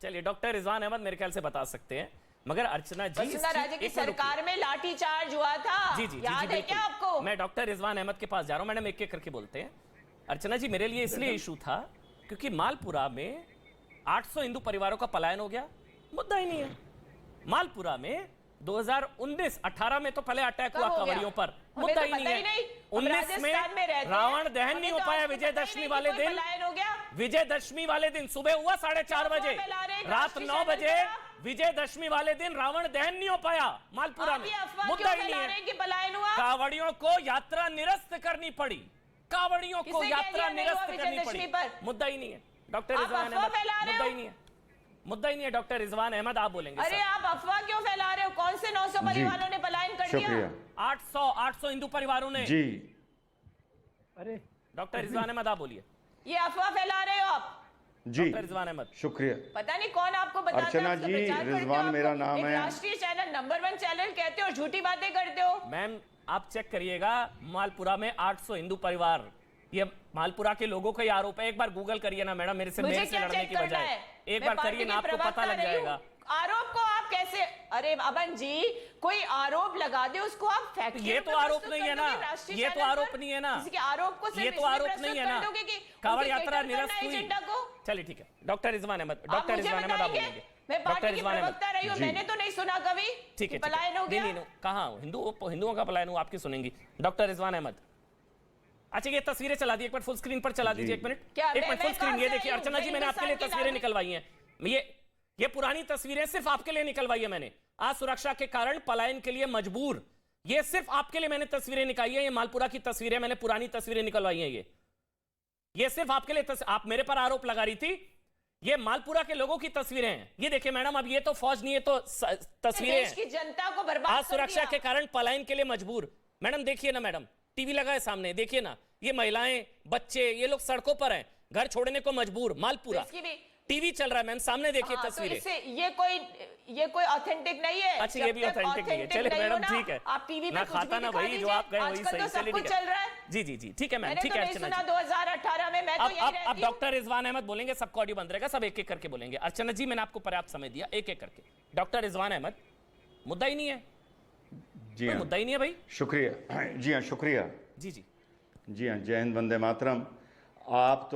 चलिए, डॉक्टर रिजवान अहमद मेरे ख्याल से बता सकते हैं, मगर अर्चना जी वसुंधरा राजे की एक मिनट रुकिए। सरकार में लाठीचार्ज हुआ था। जी जी जी याद है बिल्कुल। क्या आपको? मैं डॉक्टर रिजवान अहमद के पास जा रहा हूं। मैडम एक एक करके बोलते हैं। अर्चना जी, मेरे लिए इसलिए इशू था क्योंकि मालपुरा में 800 हिंदू परिवारों का पलायन हो गया, मुद्दा ही नहीं है। मालपुरा में 2019-18 में तो पहले अटैक कब हुआ हो गया? कांवड़ियों पर, हमें मुद्दा तो ही पता नहीं ही नहीं। है। हम 19 में राजस्थान में रहते हैं। रावण दहन हमें नहीं तो हो पाया। आज तक पता ही विजयदशमी नहीं वाले कि कोई दिन, पलायन हो गया। विजयदशमी वाले दिन सुबह हुआ 4:30 बजे, फैला रहे हैं रात राष्ट्रीय 9 चैनल बजे पर। विजयदशमी वाले दिन रावण दहन नहीं हो पाया मालपुरा आप में, ये अफवाह मुद्दा क्यों ही नहीं फैला है। रहे हैं कि पलायन हुआ? कावड़ियों को यात्रा निरस्त करनी पड़ी, कावड़ियों को किसने कह यात्रा दिया नहीं हुआ निरस्त करनी विजयदशमी पड़ी, पर? मुद्दा ही नहीं है। डॉक्टर आप रिजवान अफवाह अहमद, फैला रहे मुद्दा हो। ही नहीं है, मुद्दा ही नहीं है। डॉक्टर रिजवान अहमद आप बोलेंगे। अरे आप अफवाह क्यों फैला रहे हो? कौन से 900 परिवारों ने पलायन कर दिया? शुक्रिया 800 हिंदू परिवारों ने। जी। अरे डॉक्टर रिजवान अहमद आप बोलिए। ये अफवाह फैला रहे हो आप। जी डॉक्टर रिजवान अहमद, शुक्रिया। पता नहीं कौन आपको बताता है, अर्चना उसका जी, प्रचार करते हो रिजवान आप। मेरा नाम एक है। राष्ट्रीय चैनल, नंबर 1 चैनल कहते हो और झूठी बातें करते हो। मैम आप चेक करिएगा, मालपुरा में 800 हिंदू परिवार, ये मालपुरा के लोगों का ही आरोप है। एक बार गूगल करिए ना मैडम, मेरे से मुझे मेरे से क्या लड़ने चेक की करना बजाय है? एक मैं बार पार्टी करिए की ना, आपको प्रवक्ता पता लग रही हूँ। जाएगा। आरोप को आप कैसे, अरे अमन जी, कोई आरोप लगा दे उसको आप फैक्ट ये तो आरोप नहीं है ना, ये तो आरोप नहीं है ना, किसी के आरोप को सिर्फ ये तो इसलिए आरोप प्रस्तुत नहीं है कर ना। दोगे कि कावड़ उनके यात्रा cater करना निरस्त है हुई। एजेंडा को। चलिए ठीक है, डॉक्टर रिजवान अहमद, आप डॉक्टर मुझे रिजवान अहमद आप बताएंगे? बोलेंगे। मैं डॉक्टर पार्टी की रिजवान अहमद, प्रवक्ता रही हूँ, जी। मैंने तो नहीं सुना कभी ठीक है कि पलायन हो गया। नहीं, कहाँ हिंदुओं का पलायन हुआ, आपकी सुनेंगी। डॉक्टर रिजवान अहमद, अच्छा ये तस्वीरें चला दी, एक मिनट फुल स्क्रीन पर चला दीजिए, एक मिनट, क्या एक मिनट मैं फुल स्क्रीन। कहाँ ये से देखिए आई हूँ? अर्चना जी, मैंने आपके लिए हिंदुस्तान की तस्वीरें नागरिक। निकलवाई हैं। ये पुरानी तस्वीरें सिर्फ आपके लिए निकलवाई है मैंने। आज सुरक्षा के कारण पलायन के लिए मजबूर, ये सिर्फ आपके लिए मैंने तस्वीरें निकाली है। ये मालपुरा की तस्वीरें, मैंने पुरानी तस्वीरें निकलवाई हैं। ये सिर्फ आपके लिए आप मेरे पर आरोप लगा रही थी, ये मालपुरा के लोगों की तस्वीरें हैं। ये देखिए मैडम, अब ये तो फौज नहीं है, तो तस्वीरें देश की जनता को बर्बाद आज कर सुरक्षा दिया। के कारण पलायन के लिए मजबूर। मैडम देखिए ना, मैडम टीवी लगा है सामने, देखिए ना, ये महिलाएं बच्चे ये लोग सड़कों पर हैं, घर छोड़ने को मजबूर। मालपुरा इसकी भी टीवी चल रहा है मैम, सामने देखिए हाँ, तो तस्वीरें। इससे ये कोई ऑथेंटिक नहीं है। अच्छा ये भी ऑथेंटिक नहीं है, चलिए मैडम ठीक है। आप टीवी पे ना कुछ खाता भी ना दिखा वही जो दीजिए। आप गए वही आजकल सही, तो सब चलिए कुछ ठीक है। चल रहा है। जी ठीक है मैम, मैंने ठीक तो है नहीं अर्चना सुना जी। 2018 में, मैं तो यही अब रहती हूँ। डॉक्टर रिजवान अहमद बोलेंगे, सबका ऑडियो बंद रहेगा, सब एक एक करके बोलेंगे। अर्चना जी मैंने आपको पर्याप्त समय दिया, एक एक करके। डॉक्टर रिजवान अहमद, मुद्दा ही नहीं है, जी कोई हाँ, मुद्दा ही नहीं है भाई। शुक्रिया। जी हाँ, शुक्रिया। जी जी हाँ, जय हिंद, वंदे मातरम। आप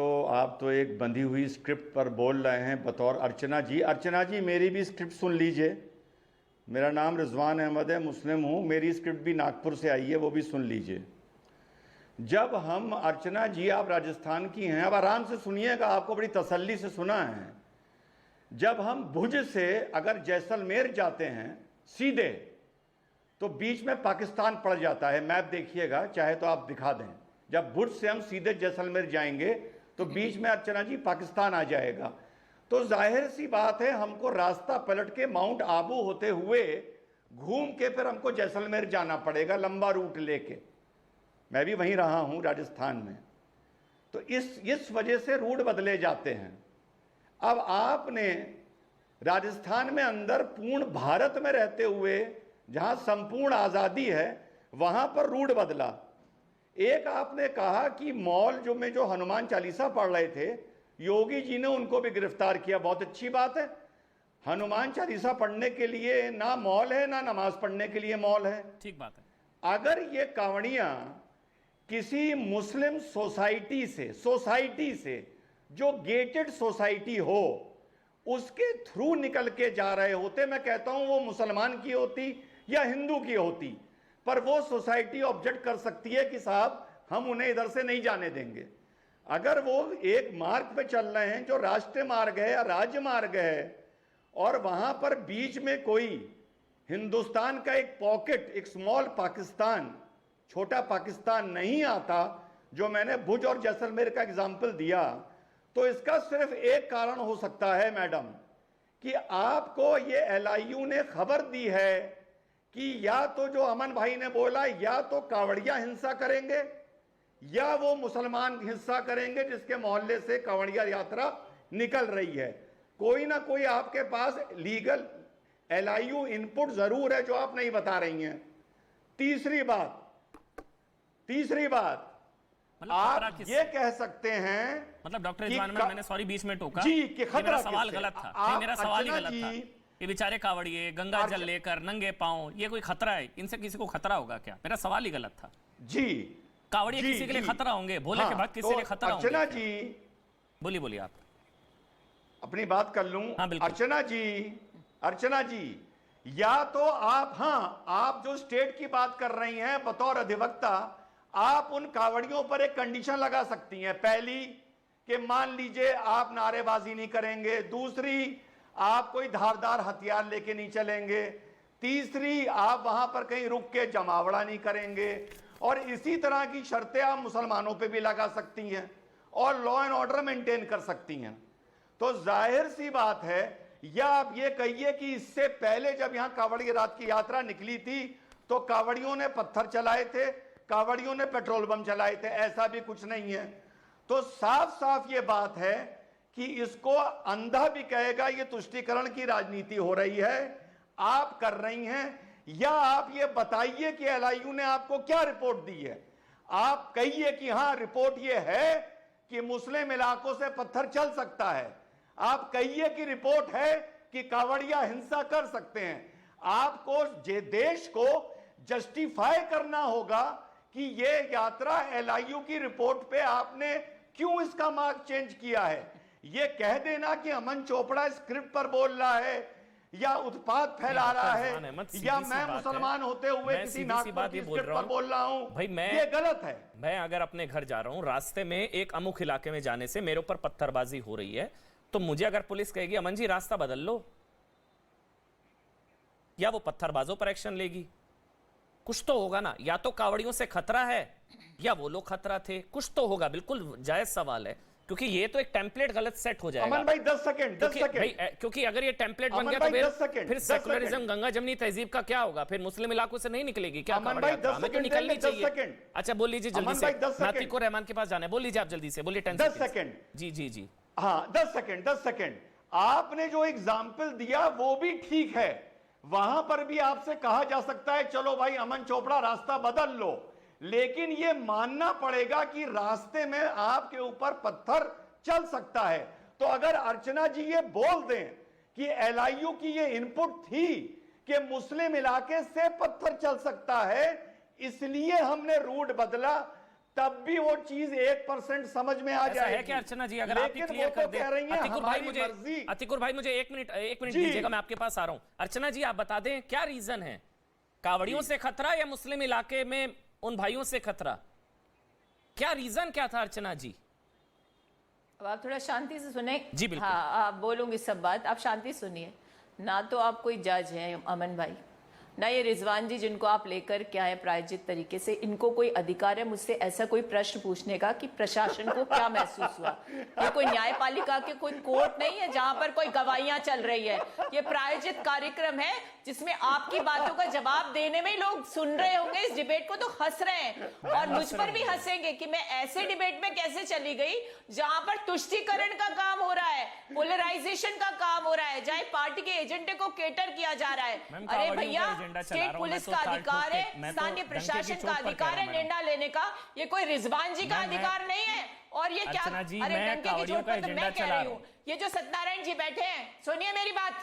तो एक बंधी हुई स्क्रिप्ट पर बोल रहे हैं बतौर अर्चना जी। अर्चना जी मेरी भी स्क्रिप्ट सुन लीजिए। मेरा नाम रिजवान अहमद है, मुस्लिम हूँ, मेरी स्क्रिप्ट भी नागपुर से आई है, वो भी सुन लीजिए। जब हम, अर्चना जी आप राजस्थान की हैं, अब आराम से सुनिएगा, आपको बड़ी तसल्ली से सुना है। जब हम भुज से अगर जैसलमेर जाते हैं सीधे, तो बीच में पाकिस्तान पड़ जाता है। मैप देखिएगा, चाहे तो आप दिखा दें। जब भुज से हम सीधे जैसलमेर जाएंगे तो बीच में अर्चना जी पाकिस्तान आ जाएगा। तो जाहिर सी बात है, हमको रास्ता पलट के माउंट आबू होते हुए घूम के फिर हमको जैसलमेर जाना पड़ेगा, लंबा रूट लेके। मैं भी वहीं रहा हूं राजस्थान में। तो इस वजह से रूट बदले जाते हैं। अब आपने राजस्थान में अंदर पूर्ण भारत में रहते हुए जहां संपूर्ण आजादी है, वहां पर रूट बदला। एक आपने कहा कि मॉल में जो हनुमान चालीसा पढ़ रहे थे, योगी जी ने उनको भी गिरफ्तार किया। बहुत अच्छी बात है। हनुमान चालीसा पढ़ने के लिए ना मॉल है, ना नमाज पढ़ने के लिए मॉल है। ठीक बात है। अगर ये कावड़ियां किसी मुस्लिम सोसाइटी से जो गेटेड सोसाइटी हो, उसके थ्रू निकल के जा रहे होते, मैं कहता हूं वो मुसलमान की होती या हिंदू की होती, पर वो सोसाइटी ऑब्जेक्ट कर सकती है कि साहब हम उन्हें इधर से नहीं जाने देंगे। अगर वो एक मार्ग पे चल रहे हैं जो राष्ट्रीय मार्ग है या राज्य मार्ग है, और वहां पर बीच में कोई हिंदुस्तान का एक पॉकेट, एक स्मॉल पाकिस्तान, छोटा पाकिस्तान नहीं आता, जो मैंने भुज और जैसलमेर का एग्जाम्पल दिया, तो इसका सिर्फ एक कारण हो सकता है मैडम, कि आपको ये LIU ने खबर दी है कि या तो जो अमन भाई ने बोला, या तो कावड़िया हिंसा करेंगे या वो मुसलमान हिंसा करेंगे जिसके मोहल्ले से कावड़िया यात्रा निकल रही है। कोई ना कोई आपके पास लीगल LIU इनपुट जरूर है जो आप नहीं बता रही हैं। तीसरी बात मतलब आप खतरा किस- ये कह सकते हैं, मतलब डॉक्टर कि रिजवान अहमद, मैंने सॉरी बीच में टोका जी, कि ये खतरा मेरा सवाल किससे? गलत था। आप नहीं, मेरा सवाल ही अर्चना गलत था। जी, ये बेचारे कावड़िए गंगा जल लेकर नंगे पांव, ये कोई खतरा है? इनसे किसी को खतरा होगा क्या? मेरा सवाल ही गलत था। जी कावड़िए जी, किसी के लिए जी। खतरा होंगे? भोले के हाँ, भक्त किसी तो लिए खतरा होंगे अर्चना क्या? जी, बोलिए आप। अपनी बात कर लूं। हाँ, बिल्कुल। अर्चना जी, या तो आप जो स्टेट की बात कर रही हैं बतौर अधिवक्ता, आप उन कावड़ियों पर एक कंडीशन लगा सकती हैं। पहली, कि मान लीजिए आप नारेबाजी नहीं करेंगे। दूसरी, आप कोई धारदार हथियार लेके नहीं चलेंगे। तीसरी, आप वहां पर कहीं रुक के जमावड़ा नहीं करेंगे। और इसी तरह की शर्तें आप मुसलमानों पे भी लगा सकती हैं और लॉ एंड ऑर्डर मेंटेन कर सकती हैं। तो जाहिर सी बात है, या आप ये कहिए कि इससे पहले जब यहां कावड़ी रात की यात्रा निकली थी तो कावड़ियों ने पत्थर चलाए थे, कावड़ियों ने पेट्रोल बम चलाए थे, ऐसा भी कुछ नहीं है। तो साफ साफ ये बात है कि इसको अंधा भी कहेगा ये तुष्टीकरण की राजनीति हो रही है, आप कर रही हैं। या आप ये बताइए कि LIU ने आपको क्या रिपोर्ट दी है। आप कहिए कि हां रिपोर्ट ये है कि मुस्लिम इलाकों से पत्थर चल सकता है। आप कहिए कि रिपोर्ट है कि कावड़िया हिंसा कर सकते हैं। आपको देश को जस्टिफाई करना होगा कि ये यात्रा LIU की रिपोर्ट पे आपने क्यों इसका मार्क चेंज किया है। ये कह देना कि अमन चोपड़ा स्क्रिप्ट पर बोल रहा है या उत्पाद फैला रहा है अहमद, या सीधी सी मैं बात मुसलमान है। होते हुए मैं किसी सीधी सी नागपुर बात की ये बोल स्क्रिप्ट रहा पर बोल रहा हूं, भाई ये गलत है। मैं अगर अपने घर जा रहा हूं, रास्ते में एक अमुक इलाके में जाने से मेरे ऊपर पत्थरबाजी हो रही है, तो मुझे अगर पुलिस कहेगी अमन जी रास्ता बदल लो, या वो पत्थरबाजों पर एक्शन लेगी? कुछ तो होगा ना, या तो कावड़ियों से खतरा है या वो लोग खतरा थे, कुछ तो होगा। बिल्कुल जायज सवाल है, क्योंकि ये तो एक टेम्पलेट गलत सेट हो जाएगा। अमन भाई 10 सेकंड, 10 सेकंड, क्योंकि अगर ये टेम्पलेट बन अमन गया भाई, तो 10 सेकंड, फिर 10 सेकुलरिज्म, सेकंड। गंगा जमनी तहजीब का क्या होगा? फिर मुस्लिम इलाकों से नहीं निकलेगी क्या अमन कावड़ भाई, यात्रा? 10 हमें तो सेकंड निकलनी देंगे, 10 चाहिए। सेकंड। अच्छा बोल लीजिए जल्दी अमन से, भाई, 10 मैं सेकंड। अतीक उर रहमान के पास जाना है, बोल लीजिए आप जल्दी से, बोलिए 10 10 सेकंड। जी जी जी। हाँ 10 सेकंड, 10 सेकंड। आपने जो एग्जाम्पल दिया वो भी ठीक है, वहां पर भी आपसे कहा जा सकता है चलो भाई अमन चोपड़ा रास्ता बदल लो, लेकिन यह मानना पड़ेगा कि रास्ते में आपके ऊपर पत्थर चल सकता है। तो अगर अर्चना जी ये बोल दें कि एलआईयू की ये इनपुट थी कि मुस्लिम इलाके से पत्थर चल सकता है, इसलिए हमने रूट बदला, तब भी वो चीज 1% समझ में आ ऐसा जाएगी। है क्या अर्चना जी? अगर आप ही लेकिन क्लियर वो कर तो दें। कह रही हैं अतीकुर भाई हमारी मर्जी। अतीकुर भाई मुझे एक मिनट जी। दीजिएगा, मैं आपके पास आ रहा हूं। अर्चना जी आप बता दें क्या रीजन है, कावड़ियों से खतरा या मुस्लिम इलाके में उन भाइयों से खतरा? क्या रीजन क्या था अर्चना जी? अब आप थोड़ा शांति से सुने। जी, बिल्कुल। हाँ, आप बोलूंगी सब बात, आप शांति सुनिए। ना तो आप कोई जज हैं अमन भाई, ना ये रिजवान जी जिनको आप लेकर क्या है प्रायोजित तरीके से, इनको कोई अधिकार है मुझसे ऐसा कोई प्रश्न पूछने का कि प्रशासन को क्या महसूस हुआ। ये कोई न्यायपालिका के कोई कोर्ट नहीं है जहां पर कोई गवाहियां चल रही है। ये प्रायोजित कार्यक्रम है जिसमें आपकी बातों का जवाब देने में ही लोग सुन रहे होंगे इस डिबेट को, तो हंस रहे हैं और मुझ पर भी हंसेंगे कि मैं ऐसे डिबेट में कैसे चली गई जहां पर तुष्टीकरण का काम हो रहा है, पोलराइजेशन का काम हो रहा है, जहां पार्टी के एजेंडे को केटर किया जा रहा है। अरे भैया, स्टेट पुलिस का अधिकार है, स्थानीय प्रशासन का अधिकार है निर्णय लेने का, ये कोई रिजवान जी का अधिकार नहीं है। और ये क्या, अरे डंके की चोट पर तो मैं कह रही हूँ, ये जो सत्यनारायण जी बैठे हैं, सुनिए मेरी बात,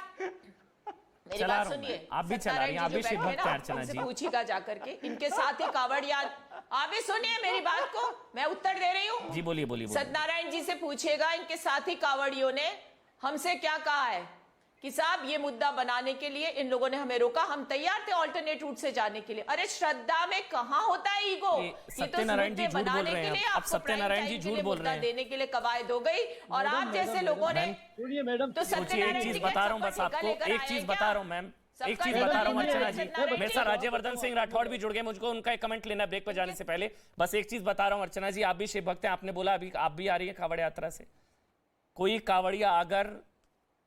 मेरी बात सुनिए। आप भी चला रही हैं, आप भी शिव भक्त हैं अर्चना जी। पूछिएगा जाकर के इनके साथ ही कावड़िया, आप भी सुनिए मेरी बात को, मैं उत्तर दे रही हूँ। जी बोलिए बोलिए। सत्यनारायण जी से पूछिएगा इनके साथी कावड़ियों ने हमसे क्या कहा है कि साहब ये मुद्दा बनाने के लिए इन लोगों ने हमें रोका, हम तैयार थे ऑल्टरनेट रूट से जाने के लिए। अरे श्रद्धा में कहां होता है ईगो? ये तो सत्यनारायण जी झूठ बोल बनाने रहे के लिए हैं। अब आपको सत्यनारायण जी झूठ बोल रहे हैं, देने के लिए कवायद हो गई, और आप जैसे लोगों ने सुनिए मैडम, तो सत्यनारायण एक जी चीज के बता रहा हूं, बस सबका आपको लेकर एक आए चीज क्या? बता रहा हूं मैम, एक सबका चीज लेकर बता रहा हूं आए अर्चना हैं, जी। सत्यनारायण मेरे साथ राज्यवर्धन सिंह राठौड़ भी जुड़ गए, मुझको उनका एक कमेंट लेना ब्रेक पर जाने से पहले। बस एक चीज बता रहा हूं अर्चना जी, आप भी शिव भक्त हैं, आपने बोला अभी आप भी आ रही है कावड़ यात्रा से। कोई कावड़िया अगर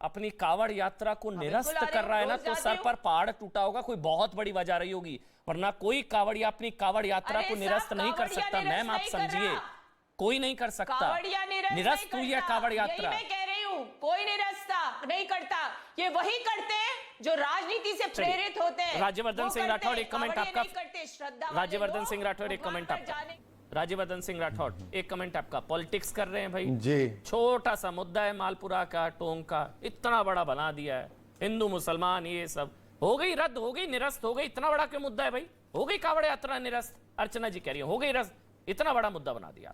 अपनी कावड़ यात्रा को निरस्त कर रहा है ना, तो सर पर पहाड़ टूटा होगा, कोई बहुत बड़ी वजह रही होगी, वरना कोई कावड़िया अपनी कावड़ यात्रा को निरस्त नहीं कर सकता। मैम आप समझिए, कोई नहीं कर सकता। निरस्त हुई है कावड़ यात्रा। मैं कह रही हूँ कोई नहीं करता, ये वही करते हैं जो राजनीति से प्रेरित होते हैं। राज्यवर्धन सिंह राठौड़ एक कमेंट आपका। राज्यवर्धन सिंह राठौड़ एक कमेंट आपका। राज्यवर्धन सिंह राठौड़ एक कमेंट आपका। पॉलिटिक्स कर रहे हैं भाई जी। छोटा सा मुद्दा है मालपुरा का, टोंक का, इतना बड़ा बना दिया है। हिंदू मुसलमान ये सब हो गई, रद्द हो गई, निरस्त हो गई। इतना बड़ा क्यों मुद्दा है भाई? हो गई कावड़ यात्रा निरस्त। अर्चना जी कह रही है हो गई रद्द, इतना बड़ा मुद्दा बना दिया।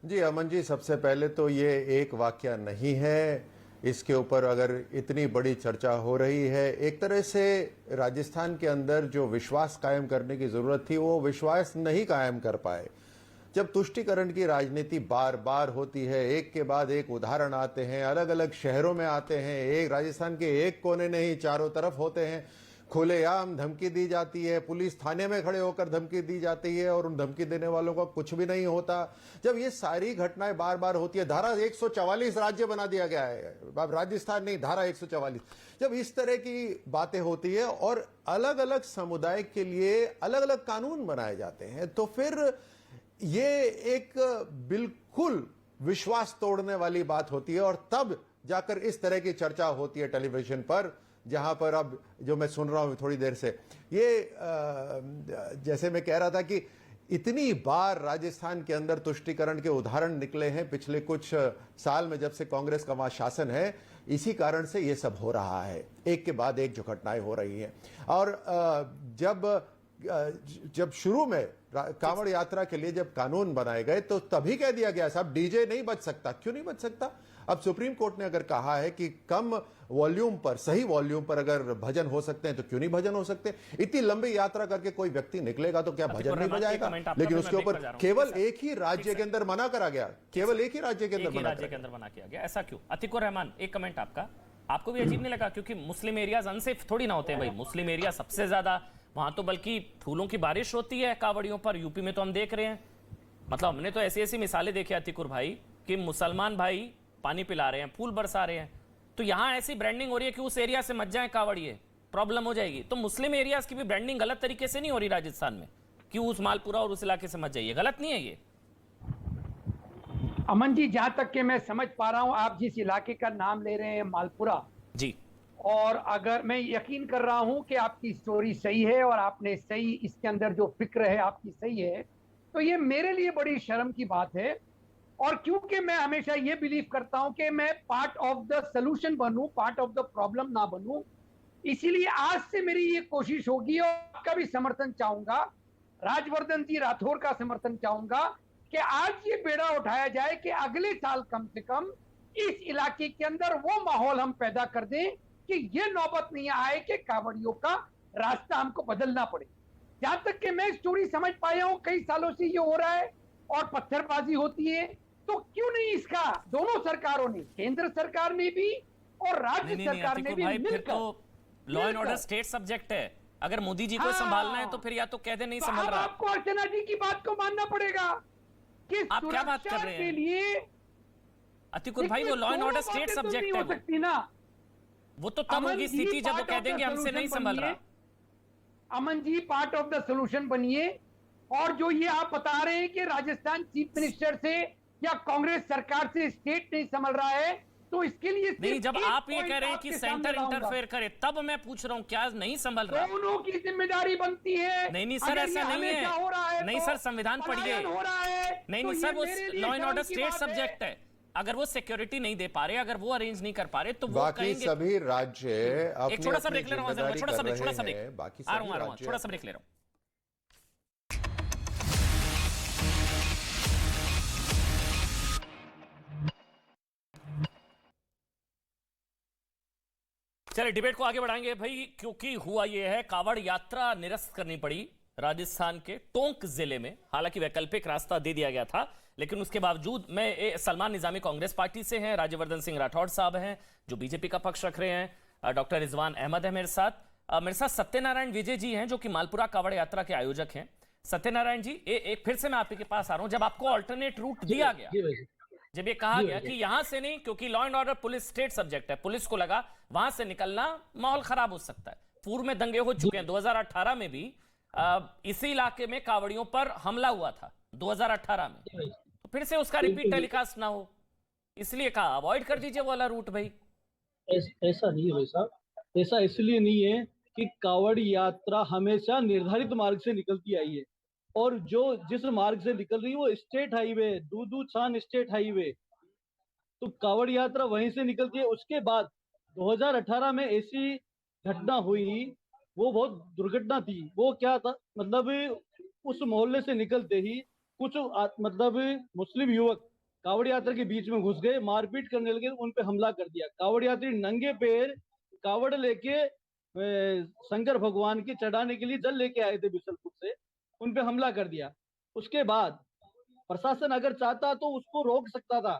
जी अमन जी, सबसे पहले तो ये एक वाकया नहीं है, इसके ऊपर अगर इतनी बड़ी चर्चा हो रही है, एक तरह से राजस्थान के अंदर जो विश्वास कायम करने की जरूरत थी वो विश्वास नहीं कायम कर पाए। जब तुष्टीकरण की राजनीति बार बार होती है, एक के बाद एक उदाहरण आते हैं, अलग अलग शहरों में आते हैं, एक राजस्थान के एक कोने नहीं चारों तरफ होते हैं, खुलेआम धमकी दी जाती है, पुलिस थाने में खड़े होकर धमकी दी जाती है और उन धमकी देने वालों का कुछ भी नहीं होता। जब ये सारी घटनाएं बार बार होती है, धारा 144 राज्य बना दिया गया है, अब राजस्थान नहीं, धारा 144। जब इस तरह की बातें होती है और अलग अलग समुदाय के लिए अलग अलग कानून बनाए जाते हैं, तो फिर ये एक बिल्कुल विश्वास तोड़ने वाली बात होती है। और तब जाकर इस तरह की चर्चा होती है टेलीविजन पर, जहां पर अब जो मैं सुन रहा हूं थोड़ी देर से, ये जैसे मैं कह रहा था कि इतनी बार राजस्थान के अंदर तुष्टीकरण के उदाहरण निकले हैं पिछले कुछ साल में, जब से कांग्रेस का वहां शासन है, इसी कारण से ये सब हो रहा है, एक के बाद एक जो घटनाएं हो रही हैं। और जब जब शुरू में कांवड़ यात्रा के लिए जब कानून बनाए गए तो तभी कह दिया गया साहब डीजे नहीं बज सकता। क्यों नहीं बज सकता? अब सुप्रीम कोर्ट ने अगर कहा है कि कम वॉल्यूम पर, सही वॉल्यूम पर अगर भजन हो सकते हैं तो क्यों नहीं भजन हो सकते? इतनी लंबी यात्रा करके कोई व्यक्ति निकलेगा तो क्या भजन नहीं बजाएगा? लेकिन उसके ऊपर केवल एक ही राज्य के अंदर मना करा गया, केवल एक ही राज्य के अंदर मना किया गया। ऐसा क्यों? अतिकुर रहमान, एक कमेंट आपका। आपको भी अजीब नहीं लगा? क्योंकि मुस्लिम एरियाज अनसेफ थोड़ी ना होते हैं भाई, मुस्लिम एरिया सबसे ज्यादा, वहां तो बल्कि फूलों की बारिश होती है कावड़ियों पर। यूपी में तो हम देख रहे हैं, मतलब हमने तो ऐसी ऐसी मिसालें देखी अतिकुर भाई कि मुसलमान भाई पानी पिला रहे हैं, फूल बरसा रहे हैं, तो यहां ऐसी ब्रांडिंग हो रही है कि उस एरिया से मत जाए कावड़िए, प्रॉब्लम हो जाएगी। तो मुस्लिम एरियाज की भी ब्रांडिंग गलत तरीके से नहीं हो रही राजस्थान में कि उस मालपुरा और उस इलाके से मत जाइए? गलत नहीं है ये? अमन जी, जहां तक कि मैं समझ पा रहा हूं, आप जिस इलाके का नाम ले रहे हैं मालपुरा जी, और अगर मैं यकीन कर रहा हूं कि आपकी स्टोरी सही है और आपने सही, इसके अंदर जो फिक्र है आपकी सही है, तो ये मेरे लिए बड़ी शर्म की बात है। और क्योंकि मैं हमेशा ये बिलीव करता हूं कि मैं पार्ट ऑफ द सॉल्यूशन बनूं, पार्ट ऑफ द प्रॉब्लम ना बनूं, इसीलिए आज से मेरी ये कोशिश होगी और आपका भी समर्थन चाहूंगा, राजवर्धन जी राठौर का समर्थन चाहूंगा कि आज ये बेड़ा उठाया जाए कि अगले साल कम से कम इस इलाके के अंदर वो माहौल हम पैदा कर दें कि ये नौबत नहीं आए कि कावड़ियों का रास्ता हमको बदलना पड़े। जहां तक कि मैं स्टोरी समझ पाया हूं, कई सालों से ये हो रहा है और पत्थरबाजी होती है, तो क्यों नहीं इसका दोनों सरकारों ने, केंद्र सरकार ने भी और राज्य सरकार ने भी मिलकर, तो law and order state subject है। अगर मोदी जी को संभालना है तो फिर या तो कह दे नहीं संभाल रहा। आपको अर्चना जी की बात को मानना पड़ेगा कि आप क्या बात कर रहे हैं के लिए अतिकुर भाई? वो law and order state subject है, हो सकती ना। वो तो तब होगी स्थिति जब वो कह देंगे हमसे नहीं संभल रहा। Aman ji, part of the solution बनिए। और जो ये आप बता रहे हैं कि राजस्थान चीफ मिनिस्टर से या कांग्रेस सरकार से स्टेट नहीं संभल रहा है, तो इसके लिए नहीं, जब आप ये कह रहे हैं कि सेंटर इंटरफेयर करे, तब मैं पूछ रहा हूं क्या नहीं संभल रहा? दोनों की जिम्मेदारी बनती है। नहीं सर, ऐसा नहीं है। नहीं सर, संविधान पढ़िए। नहीं सर, वो law and order state subject है। अगर वो सिक्योरिटी नहीं दे पा रहे, अगर वो अरेंज नहीं कर पा रहे, तो वो बाकी सभी राज्य एक छोटा सा ब्रेक ले रहा हूं, छोटा सा ब्रेक, आ रहा हूं, छोटा सा ब्रेक ले रहा हूं। चलिए डिबेट को आगे बढ़ाएंगे भाई, क्योंकि हुआ यह है कावड़ यात्रा निरस्त करनी पड़ी राजस्थान के टोंक जिले में। हालांकि वैकल्पिक रास्ता दे दिया गया था, लेकिन उसके बावजूद मैं सलमान निजामी कांग्रेस पार्टी से हैं, राज्यवर्धन सिंह राठौड़ साहब हैं जो बीजेपी का पक्ष रख रहे हैं, डॉक्टर रिजवान अहमद है मेरे साथ सत्यनारायण विजय जी हैं जो कि मालपुरा कावड़ यात्रा के आयोजक हैं। सत्यनारायण जी, एक फिर से मैं आपके पास आ रहा हूं। जब आपको ऑल्टरनेट रूट दिया गया, जब ये कहा गया कि यहां से नहीं, क्योंकि law and order police state subject है, पुलिस को लगा वहां से निकलना माहौल खराब हो सकता है। पूर्व में दंगे हो चुके हैं, 2018 में भी इसी इलाके में कावड़ियों पर हमला हुआ था 2018 में, तो फिर से उसका रिपीट टेलीकास्ट ना हो, इसलिए कहा अवॉइड कर दीजिए वो वाला रूट भाई। ऐसा नहीं है भाई साहब, ऐसा इसलिए नहीं है कि कावड़ यात्रा हमेशा निर्धारित मार्ग से निकलती आई है, और जो जिस मार्ग से निकल रही है वो स्टेट हाईवे, दूदू छान स्टेट हाईवे, तो कावड़ यात्रा वहीं से निकलती है। उसके बाद 2018 में ऐसी घटना हुई, वो बहुत दुर्घटना थी। वो क्या था, मतलब उस मोहल्ले से निकलते ही कुछ मतलब मुस्लिम युवक कावड़ यात्रा के बीच में घुस गए, मारपीट करने लगे, उन पे हमला कर दिया। कावड़ यात्री नंगे पैर कावड़ लेके शंकर भगवान की चढ़ाने के लिए जल लेके आए थे बिशलपुर से, उन पे हमला कर दिया। उसके बाद प्रशासन अगर चाहता तो उसको रोक सकता था,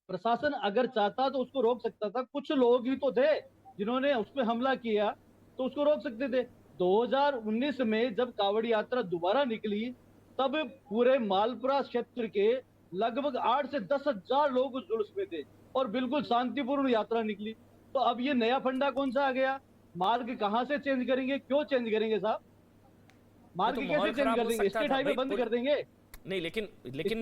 प्रशासन अगर चाहता तो उसको रोक सकता था। कुछ लोग ही तो थे जिन्होंने उस पर हमला किया, तो उसको रोक सकते थे। 2019 में जब कावड़ यात्रा दोबारा निकली, तब पूरे मालपुरा क्षेत्र के लगभग 8 से 10 हजार लोग उस जुलूस में थे और बिल्कुल शांतिपूर्ण यात्रा निकली। तो अब ये नया फंडा कौन सा आ गया? मार्ग कहां से चेंज करेंगे, क्यों चेंज करेंगे साहब? मार्ग कैसे चेंज कर देंगे? स्टेट हाईवे बंद कर देंगे? नहीं, लेकिन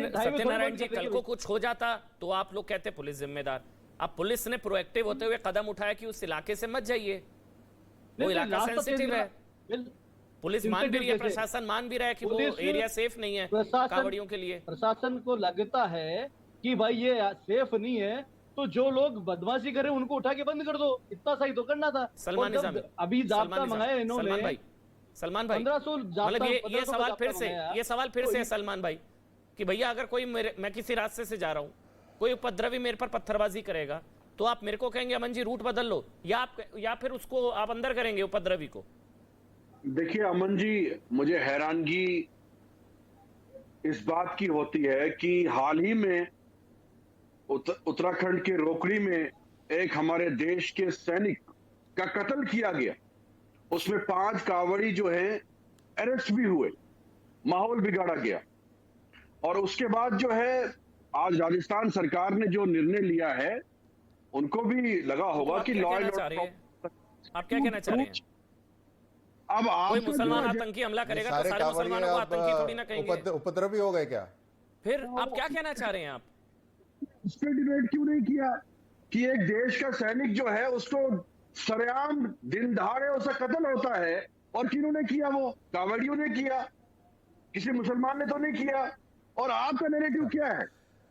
सत्यनारायण जी, कल को कुछ हो जाता तो आप लोग कहते पुलिस जिम्मेदार। अब पुलिस ने प्रोएक्टिव होते हुए कदम उठाया कि उस इलाके से मत जाइए, वो इलाका सेंसिटिव है। पुलिस मान भी रही है, प्रशासन मान भी रहा है कि वो एरिया सेफ नहीं है कावड़ियों के लिए। प्रशासन को लगता है कि भाई ये सेफ नहीं है, तो जो लोग बदमाशी करे उनको उठा के बंद कर दो, इतना सही तो करना था। सलमान निजामी, अभी जाब्ता मंगाया इन्होंने, सलमान भाई, 1500 मतलब ये 1500 सवाल का फिर जाप्ता से, मंगाया। ये सवाल फिर से है सलमान भाई कि भैया अगर कोई मैं किसी रास्ते से जा रहा हूं, कोई उपद्रवी मेरे पर पत्थरबाजी करेगा तो आप मेरे को कहेंगे अमन जी रूट बदल लो, या फिर उसको आप अंदर करेंगे उपद्रवी को? देखिए अमन जी, मुझे हैरानगी इस बात की होती है कि हाल ही में उत्तराखंड के रोकड़ी में एक हमारे देश के सैनिक का कत्ल किया गया। उसमें 5 कांवड़ी जो है अरेस्ट भी हुए, माहौल बिगाड़ा गया। और उसके बाद जो है आज राजस्थान सरकार ने जो निर्णय लिया है, उनको भी लगा होगा कि लॉ एंड ऑर्डर। आप क्या कहना चाह रहे हैं? अब कोई आप मुसलमान आतंकी हमला करेगा तो सारे मुसलमानों को आतंकी थोड़ी ना कहेंगे। उपद्रवी हो गए क्या? फिर आप क्या कहना चाह रहे हैं आप? इस पर डिबेट क्यों नहीं किया कि एक देश का सैनिक जो है उसको सरेआम दिन दहाड़े उसका कत्ल होता है, और किन्होंने किया? वो कांवड़ियों ने किया, किसी मुसलमान ने तो नहीं किया। और आपका नैरेटिव क्या है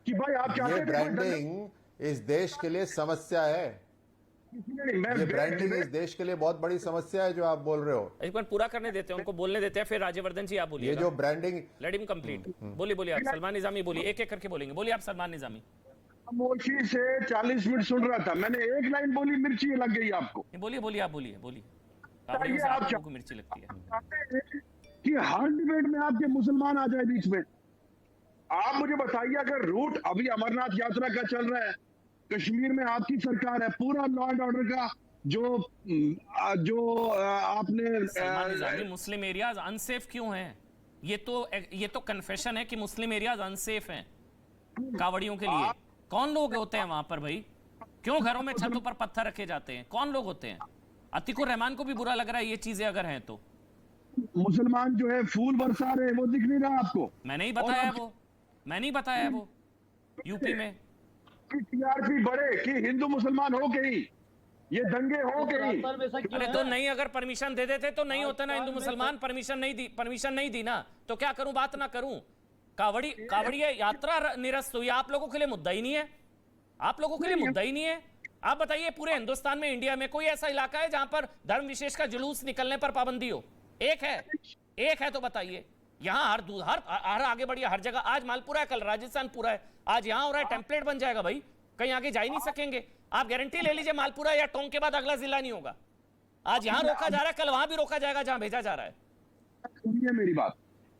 कि भाई आप चाहते ये हैं ब्रांडिंग इस देश के लिए समस्या है। ये ब्रांडिंग इस देश के लिए बहुत बड़ी समस्या है जो आप बोल रहे हो। एक बार पूरा करने देते हैं, उनको बोलने देते हैं, फिर राज्यवर्धन जी आप बोलिए। ये जो ब्रांडिंग, लेट हिम कंप्लीट। बोलिए आप सलमान निजामी, बोलिए, एक एक करके बोलेंगे। बोलिए आप सलमान निजामी। खामोशी से 40 मिनट सुन रहा था, मैंने एक लाइन बोली, मिर्ची लग गई आपको। बोलिए आप बोलिए। कावड़ियों से आप लोगों को मिर्ची लगती है कि हर डिबेट में आपके मुसलमान आ जाए बीच में। आप मुझे बताइए, अगर रूट अभी अमरनाथ यात्रा का चल रहा है, कश्मीर में आपकी सरकार है, पूरा लॉ एंड ऑर्डर का जो आपने सलमान निजामी, मुस्लिम एरियाज अनसेफ क्यों हैं? ये तो कन्फेशन है कि मुस्लिम एरियाज अनसेफ हैं कावड़ियों के लिए। कौन लोग होते हैं वहां पर भाई? क्यों घरों में छतों पर पत्थर रखे जाते हैं? कौन लोग होते हैं? अतीकुर रहमान को भी बुरा लग रहा है ये चीजें अगर हैं तो। मुसलमान जो है फूल बरसा रहे, वो दिख नहीं रहा आपको? मैंने नहीं बताया वो यूपी में टीआरपी बढ़े कि हिंदू मुसलमान हो गई, ये दंगे हो गई। अरे तो नहीं, अगर परमिशन दे देते तो नहीं होता ना हिंदू मुसलमान। परमिशन नहीं दी ना, तो क्या करूं, बात ना करूं? कावड़ी यात्रा निरस्त हुई, आप लोगों के लिए मुद्दा ही नहीं है। आप बताइए पूरे हिंदुस्तान में, इंडिया में कोई ऐसा इलाका है जहां पर धर्म विशेष का जुलूस निकलने पर पाबंदी हो? एक है तो बताइए। यहां हर आगे बढ़िए, हर जगह। आज मालपुरा है, कल राजस्थान पूरा है, आज यहां हो रहा है, टेम्पलेट बन जाएगा भाई, कहीं आगे जा ही नहीं सकेंगे। आप गारंटी ले लीजिए, मालपुरा या टोंक के बाद अगला जिला नहीं होगा। आज यहां रोका जा रहा है, कल वहां भी रोका जाएगा जहां भेजा जा रहा है। सुनिए मेरी बात,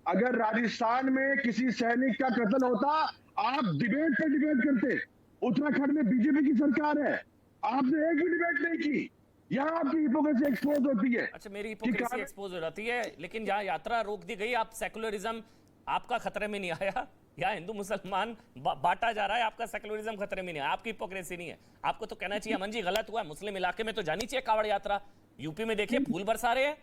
अगर राजस्थान में किसी सैनिक का कत्ल होता, आप डिबेट पे डिबेट करते। उत्तराखंड में बीजेपी की सरकार है, आपने एक भी डिबेट नहीं की। यहाँ आपकी हिपोक्रेसी एक्सपोज होती है। अच्छा, मेरी हिपोक्रेसी एक्सपोज हो जाती है, लेकिन जहां यात्रा रोक दी गई, आप सेकुलरिज्म आपका खतरे में नहीं आया। यहाँ हिंदू मुसलमान बांटा जा रहा है, आपका सेकुलरिज्म खतरे में नहीं है, आपकी हिपोक्रेसी नहीं है। आपको तो कहना चाहिए अमन जी गलत हुआ, मुस्लिम इलाके में तो जानी चाहिए कावड़ यात्रा। यूपी में देखिए फूल बरसा रहे हैं,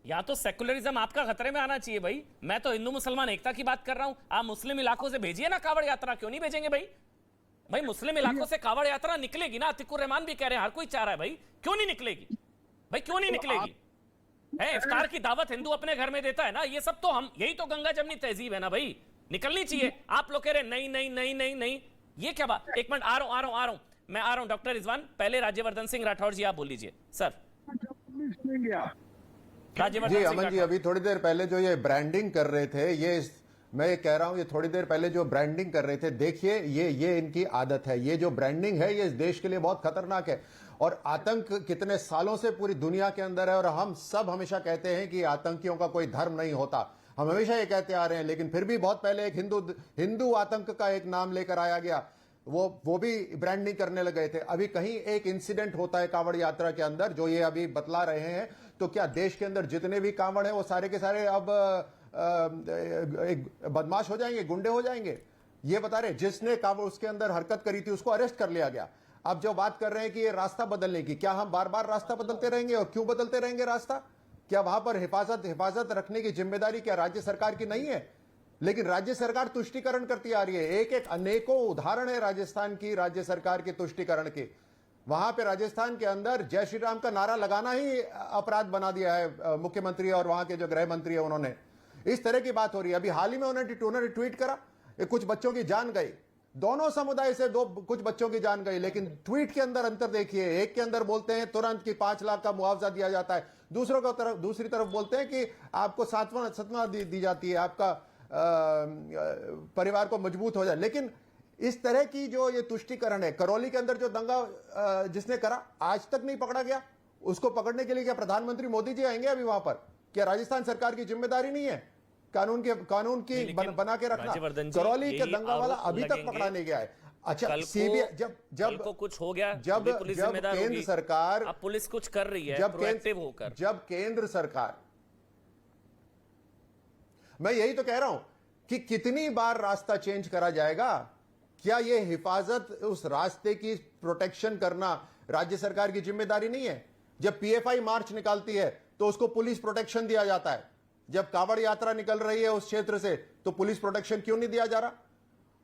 यहाँ तो सेकुलरिज्म आपका खतरे में आना चाहिए भाई। मैं तो हिंदू मुसलमान एकता की बात कर रहा हूं, आप मुस्लिम इलाकों से भेजिए ना कावड़ यात्रा। क्यों नहीं भेजेंगे भाई मुस्लिम इलाकों से कावड़ यात्रा निकलेगी ना। अतीकुर रहमान भी कह रहे हैं, हर कोई चाह रहा है भाई, क्यों नहीं निकलेगी भाई? क्यों नहीं निकलेगी? है इफ्तार की दावत हिंदू अपने घर में देता है ना, ये सब तो हम, यही तो गंगा जमनी तहजीब है ना भाई, निकलनी चाहिए। आप लोग कह रहे नहीं, ये क्या बात? एक मिनट, आ रहा हूं डॉक्टर रिजवान, पहले राज्यवर्धन सिंह राठौर जी आप बोल लीजिए सर। जी अमन जी, अभी थोड़ी देर पहले जो ये ब्रांडिंग कर रहे थे, मैं कह रहा हूं, ये थोड़ी देर पहले जो ब्रांडिंग कर रहे थे, देखिए ये इनकी आदत है। ये जो ब्रांडिंग है, ये इस देश के लिए बहुत खतरनाक है। और आतंक कितने सालों से पूरी दुनिया के अंदर है, और हम सब हमेशा कहते हैं कि आतंकियों का कोई धर्म नहीं होता, हम हमेशा ये कहते आ रहे हैं। लेकिन फिर भी बहुत पहले एक हिंदू आतंक का एक नाम लेकर आया गया, वो भी ब्रांडिंग करने लगे थे। अभी कहीं एक इंसिडेंट होता है कांवड़ यात्रा के अंदर, जो ये अभी बतला रहे हैं, तो क्या देश के अंदर जितने भी कांवड़ हैं वो सारे के सारे अब एक बदमाश हो जाएंगे, गुंडे हो जाएंगे? ये बता रहे, जिसने कांवड़ उसके अंदर हरकत करी थी उसको अरेस्ट कर लिया गया। अब जो बात कर रहे हैं कि ये रास्ता बदलने की, क्या हम बार बार रास्ता बदलते रहेंगे? और क्यों बदलते रहेंगे रास्ता? क्या वहां पर हिफाजत रखने की जिम्मेदारी क्या राज्य सरकार की नहीं है? लेकिन राज्य सरकार तुष्टीकरण करती आ रही है। एक अनेकों उदाहरण है राजस्थान की राज्य सरकार के तुष्टीकरण के। वहां पे राजस्थान के अंदर जय श्री राम का नारा लगाना ही अपराध बना दिया है मुख्यमंत्री और वहां के जो गृह मंत्री है उन्होंने। इस तरह की बात हो रही है। अभी हाल ही में उन्होंने ट्वीट करा, कुछ बच्चों की जान गई। दोनों समुदाय से दो कुछ बच्चों की जान गई, लेकिन ट्वीट के अंदर अंतर देखिए। एक के अंदर बोलते हैं तुरंत कि 5 लाख का मुआवजा दिया जाता है, दूसरी तरफ बोलते हैं कि आपको सत्मा दी जाती है, आपका परिवार को मजबूत हो जाए। लेकिन इस तरह की जो ये तुष्टीकरण है, करौली के अंदर जो दंगा जिसने करा आज तक नहीं पकड़ा गया, उसको पकड़ने के लिए क्या प्रधानमंत्री मोदी जी आएंगे अभी वहां पर? क्या राजस्थान सरकार की जिम्मेदारी नहीं है कानून की बना के रखना? करौली के दंगा वाला अभी तक पकड़ा नहीं गया है। अच्छा, सीबीआई जब को कुछ हो गया, जब केंद्र सरकार, अब पुलिस कुछ कर रही है प्रोएक्टिव होकर, जब केंद्र सरकार, मैं यही तो कह रहा हूं कि कितनी बार रास्ता चेंज करा जाएगा? क्या ये हिफाजत, उस रास्ते की प्रोटेक्शन करना राज्य सरकार की जिम्मेदारी नहीं है? जब पीएफआई मार्च निकालती है तो उसको पुलिस प्रोटेक्शन दिया जाता है, जब कावड़ यात्रा निकल रही है उस क्षेत्र से तो पुलिस प्रोटेक्शन क्यों नहीं दिया जा रहा?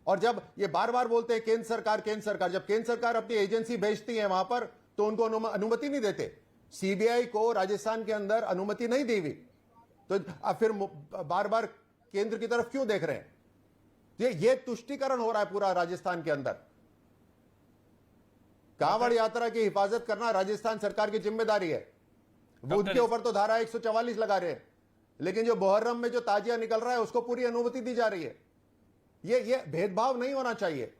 और जब ये बार बार बोलते हैं केंद्र सरकार, जब केंद्र सरकार अपनी एजेंसी भेजती है वहां पर तो उनको अनुमति नहीं देते। सीबीआई को राजस्थान के अंदर अनुमति नहीं दी हुई, तो अब फिर बार बार केंद्र की तरफ क्यों देख रहे हैं? ये तुष्टीकरण हो रहा है पूरा राजस्थान के अंदर। कांवड़ यात्रा की हिफाजत करना राजस्थान सरकार की जिम्मेदारी है। वो उनके ऊपर तो धारा 144 लगा रहे हैं, लेकिन जो मुहर्रम में जो ताजिया निकल रहा है उसको पूरी अनुमति दी जा रही है। ये भेदभाव नहीं होना चाहिए,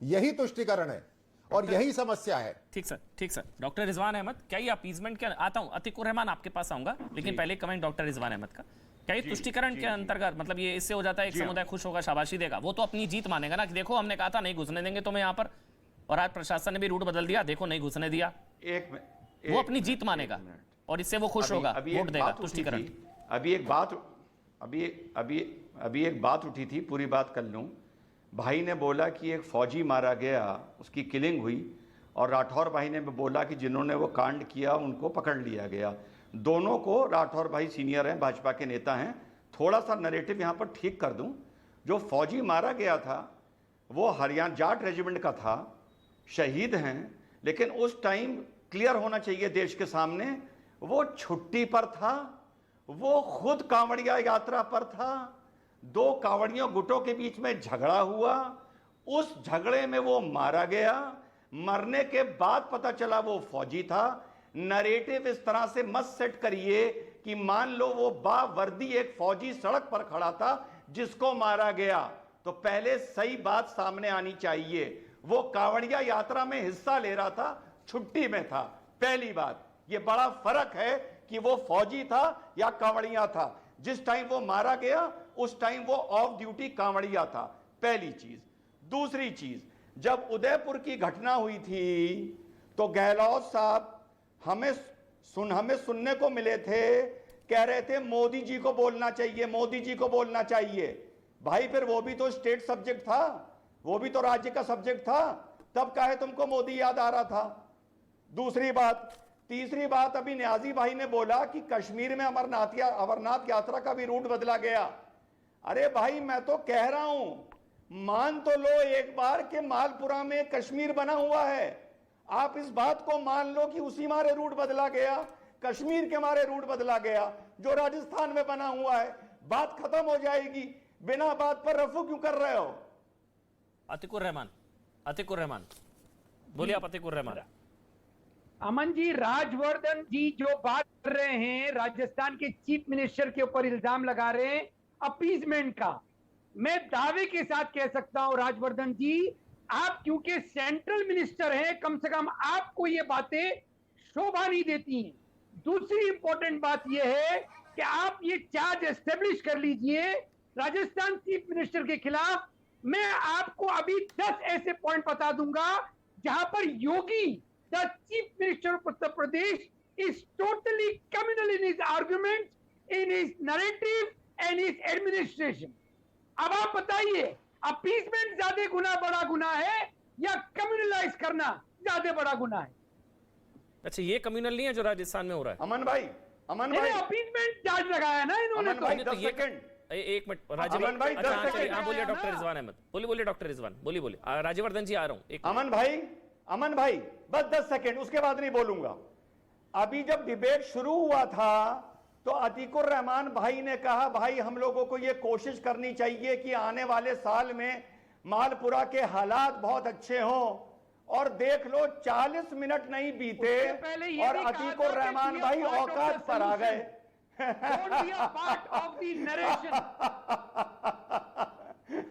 यही तुष्टीकरण है और यही समस्या है। ठीक सर। डॉक्टर रिजवान अहमद, क्या ये अपीजमेंट के, आता हूं अतीकुर रहमान आपके पास आऊंगा, लेकिन पहले कमेंट डॉक्टर रिजवान अहमद का, क्या ये तुष्टीकरण के अंतर्गत, मतलब ये इससे हो जाता है एक समुदाय खुश होगा, शाबाशी देगा, वो तो अपनी जीत मानेगा ना कि देखो हमने कहा था नहीं घुसने देंगे तुम्हें यहाँ पर, और आज प्रशासन ने भी रूट बदल दिया, देखो नहीं घुसने दिया। वो अपनी जीत मानेगा और इससे वो खुश होगा, वोट देगा। तुष्टीकरण। अभी एक बात उठी थी, पूरी बात कर लूं। भाई ने बोला कि एक फौजी मारा गया, उसकी किलिंग हुई, और राठौर भाई ने बोला कि जिन्होंने वो कांड किया उनको पकड़ लिया गया। दोनों को, राठौर भाई सीनियर हैं, भाजपा के नेता हैं, थोड़ा सा नरेटिव यहां पर ठीक कर दूं। जो फौजी मारा गया था वो हरियाणा जाट रेजिमेंट का था, शहीद हैं, लेकिन उस टाइम क्लियर होना चाहिए देश के सामने, वो छुट्टी पर था, वो खुद कांवड़िया यात्रा पर था। 2 कांवड़ियों गुटों के बीच में झगड़ा हुआ, उस झगड़े में वो मारा गया, मरने के बाद पता चला वो फौजी था। नरेटिव इस तरह से मत सेट करिए कि मान लो वो बावर्दी एक फौजी सड़क पर खड़ा था जिसको मारा गया, तो पहले सही बात सामने आनी चाहिए। वो कांवड़िया यात्रा में हिस्सा ले रहा था, छुट्टी में था। पहली बात, ये बड़ा फर्क है कि वो फौजी था या कांवड़िया था। जिस टाइम वो मारा गया उस टाइम वो ऑफ ड्यूटी कांवड़िया था, पहली चीज। दूसरी चीज, जब उदयपुर की घटना हुई थी तो गहलोत साहब हमें सुनने को मिले थे, कह रहे थे मोदी जी को बोलना चाहिए, मोदी जी को बोलना चाहिए। भाई फिर वो भी तो स्टेट सब्जेक्ट था, वो भी तो राज्य का सब्जेक्ट था, तब काहे तुमको मोदी याद आ रहा था? दूसरी बात, तीसरी बात, अभी न्याजी भाई ने बोला कि कश्मीर में अमरनाथ यात्रा का भी रूट बदला गया। अरे भाई मैं तो कह रहा हूं, मान तो लो एक बार के मालपुरा में कश्मीर बना हुआ है। आप इस बात को मान लो कि उसी मारे रूट बदला गया, कश्मीर के मारे रूट बदला गया जो राजस्थान में बना हुआ है, बात खत्म हो जाएगी। बिना बात पर रफू क्यों कर रहे हो? अतीकुर रहमान बोलिए आप। अतीकुर रहमान। अमन जी, राजवर्धन जी जो बात कर रहे हैं, राजस्थान के चीफ मिनिस्टर के ऊपर इल्जाम लगा रहे हैं अपीजमेंट का, मैं दावे के साथ कह सकता हूं राजवर्धन जी, आप क्योंकि सेंट्रल मिनिस्टर हैं, कम से कम आपको ये बातें शोभा नहीं देती हैं। दूसरी इंपॉर्टेंट बात यह है कि आप ये चार्ज एस्टेब्लिश कर लीजिए राजस्थान चीफ मिनिस्टर के खिलाफ। मैं आपको अभी 10 ऐसे पॉइंट बता दूंगा जहां पर Yogi, the chief minister of Uttar Pradesh, is totally communal in his argument, in his narrative and his administration. अब आप बताइए, अपीजमेंट ज्यादा बड़ा गुनाह है या कम्युनलाइज करना ज्यादा बड़ा गुनाह है? अच्छा, ये कम्युनल नहीं है जो राजस्थान में हो रहा है। अमन भाई अपीजमेंट चार्ज लगाया ना इन्होंने। अमन भाई 10 सेकंड, एक मिनट अमन भाई 10 सेकंड, बोलिए डॉक्टर रिजवान अहमद, बोलिए डॉक्टर रिजवान, बोलिए राजवर्धन जी आ रहा हूं। अमन भाई बस 10 सेकंड, उसके बाद नहीं बोलूंगा। अभी जब डिबेट शुरू हुआ था तो अतीकुर रहमान भाई ने कहा, भाई हम लोगों को ये कोशिश करनी चाहिए कि आने वाले साल में मालपुरा के हालात बहुत अच्छे हों, और देख लो 40 मिनट नहीं बीते उससे पहले ये और भी कहा अतीकुर था कि रहमान we are भाई part of the औकात पर आ गए। Don't be a part of the narration.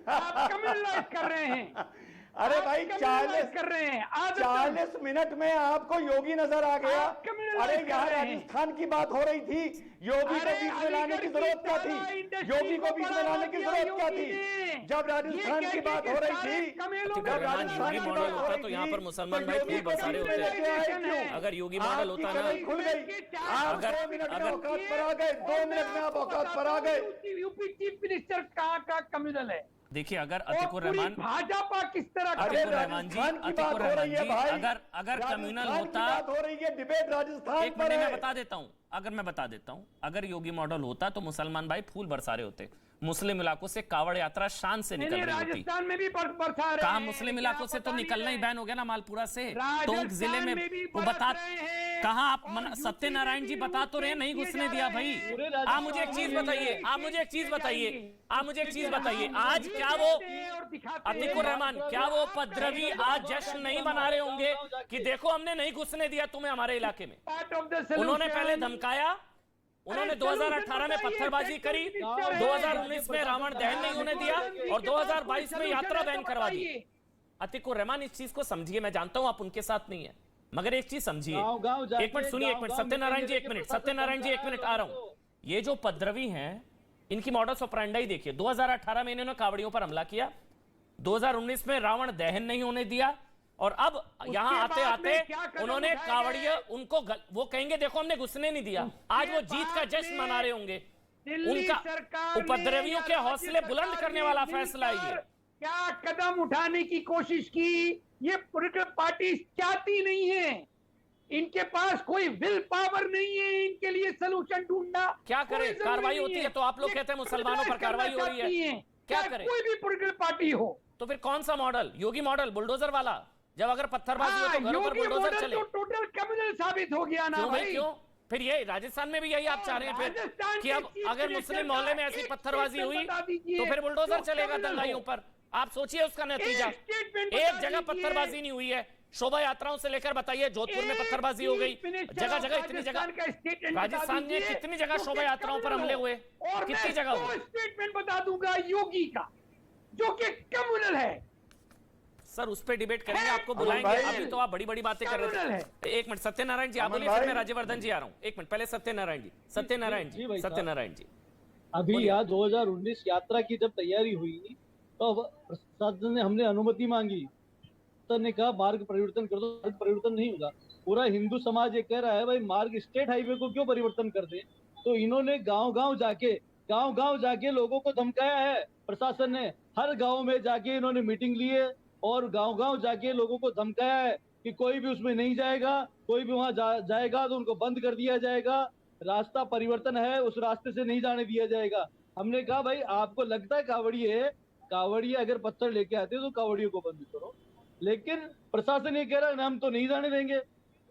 आप कम्युनलाइज कर रहे हैं। अरे आप भाई कम्युनलाइज कर रहे हैं। 40 मिनट में आपको योगी नजर आ गया। आप कम्युनलाइज अरे कर यहाँ रहे हैं। राजस्थान की बात हो रही थी, योगी को अरे बीच में लाने की अलीगढ़ जरूरत क्या की तरह थी? इंडस्ट्री योगी को को बीच में बढ़ावा लाने की दिया जरूरत क्या योगी थी? ने। जब राजस्थान ये की बात कह हो के रही सारे थी, कमेलों अतिकुर में जब रहमान राजस्थान योगी की मॉडल बात हो होता रही तो यहाँ थी, पर मुसलमान भाई योगी फूल को बरसारे बीच में होते। लेके आए क्यों? अगर योगी मॉडल आपकी होता ना, कमाई खुल गई। आप अगर- 2 मिनट में अगर- औकात पर आ गए, 2 मिनट में आप औकात पर आ गए। यूपी चीफ मिनिस्टर कहाँ का कम्युनल है? देखिए अगर और अतिकुर पूरी रहमान भाजपा किस तरह अरे अतिकुर रहमान जी, राजस्थान की बात अतिकुर हो रहमान रही है जी, भाई। अगर कम्युनल राजस्थान की होता, बात हो रही है, डिबेट राजस्थान एक पर मिनट है। में बता देता हूं, अगर मैं बता देता हूं, अगर योगी मॉडल होता तो मुसलमान भाई फूल बरसारे होते, मुस्लिम इलाकों से कावड़ यात्रा शान से निकल रही होती। राजस्थान में भी बरसा रहे कहा हैं। मुस्लिम क्या इलाकों से तो पता नहीं निकलना ही है? बैन हो गया ना मालपुरा से, राजस्थान टोंक जिले में में भी वो बरस बता रहे हैं। कहा आप और यूपी सत्यनारायण में जी भी बता तो रहे नहीं किए घुसने जा दिया रहे भाई। हैं। पूरे आप मुझे एक चीज बताइए, आप मुझे एक चीज बताइए, आप मुझे एक चीज बताइए, आज क्या वो अतिकुर रहमान, क्या वो उपद्रवी आज जश्न नहीं मना रहे होंगे कि देखो हमने नहीं घुसने दिया तुम्हें हमारे इलाके में? उन्होंने पहले धमकाया, उन्होंने 2018 में पत्थरबाजी करी, 2019 में रावण दहन नहीं होने दिया और 2022 में यात्रा बैन करवा दी। अतिकुर रहमान इस चीज को समझिए, मैं जानता हूं आप उनके साथ नहीं है, मगर एक चीज समझिए। गाँव-गाँव जाके, एक मिनट सुनिए, एक मिनट गाँव-गाँव सत्यनारायण जी, एक मीटिंग मिनट लेके सत्यनारायण जी, एक मिनट आ रहा हूं। ये जो उपद्रवी हैं, इनकी मॉडल्स ऑपरेंडी देखिए। 2018 में इन्होंने कावड़ियों पर हमला किया, 2019 में रावण दहन नहीं होने दिया, और अब यहां आते आते उन्होंने कावड़िया उनको वो कहेंगे देखो हमने घुसने नहीं दिया। आज वो जीत का जश्न मना रहे होंगे। उनका उपद्रवियों के हौसले बुलंद करने वाला फैसला है ये। क्या कदम उठाने की कोशिश की? ये पॉलिटिकल पार्टी चाहती नहीं है, इनके पास कोई विल पावर नहीं है इनके लिए सोल्यूशन ढूंढना। क्या कोई करें? जरूरी कार्रवाई नहीं होती है तो आप लोग ये कहते हैं मुसलमानों पर कार्रवाई हो रही है। चाहती हैं। क्या चाहे करें? कोई भी पॉलिटिकल पार्टी हो। तो फिर कौन सा मॉडल? योगी मॉडल, बुलडोजर वाला? जब अगर पत्थरबाजी हो तो घरों पर योगी बुलडोजर मॉडल चले। तो टोटल कम्युनल साबित हो गया ना क्यों भाई, भाई। क्यों? फिर ये राजस्थान में भी यही आप चाह रहे हैं फिर राजस्थान कि के अब चीफ अगर मिनिस्टर मुस्लिम का मोहल्ले में ऐसी एक पत्थरबाजी स्टेटमेंट हुई बता दीजिए तो फिर बुलडोजर जो चलेगा criminal दंगाइयों हो। पर। आप सोचिए उसका नतीजा। एक स्टेटमेंट एक बता जगह दीजिए। पत्थरबाजी नहीं हुई है, शोभा यात्राओं से लेकर बताइए जोधपुर में पत्थरबाजी हो गई, जगह जगह इतनी जगह राजस्थान में कितनी जगह शोभा यात्राओं पर हमले हुए, और कितनी जगह हुए? स्टेटमेंट बता दूंगा योगी का जो कि कम्युनल है। सर उस पर डिबेट करेंगे, आपको अमन बुलाएंगे। भाई, अभी तो आप बड़ी बड़ी बातें कर रहे कम्युनल थे। एक मिनट सत्यनारायण जी आप अमन बोलिए, फिर भाई। मैं राज्यवर्धन जी आ रहा हूँ। एक मिनट पहले सत्यनारायण जी, सत्यनारायण जी जी, भाई साहब। सत्यनारायण जी। अभी बोलिए। यहाँ 2019 यात्रा की जब तैयारी हुई तो प्रशासन ने हमने अनुमति मांगी, तो ने कहा मार्ग परिवर्तन कर दो। मार्ग परिवर्तन नहीं होगा। पूरा हिंदू समाज ये कह रहा है भाई मार्ग स्टेट हाईवे को क्यों परिवर्तन कर दे। तो इन्होंने गांव गांव जाके लोगों को धमकाया है। प्रशासन ने हर गांव में जाके इन्होंने मीटिंग ली है और गांव जाके लोगों को धमकाया है कि कोई भी उसमें नहीं जाएगा, कोई भी वहां जाएगा तो उनको बंद कर दिया जाएगा। रास्ता परिवर्तन है, उस रास्ते से नहीं जाने दिया जाएगा। हमने कहा भाई आपको लगता है कावड़िए अगर पत्थर लेके आते तो कावड़ियों को बंद करो, लेकिन प्रशासन ये कह रहा है हम तो नहीं जाने देंगे।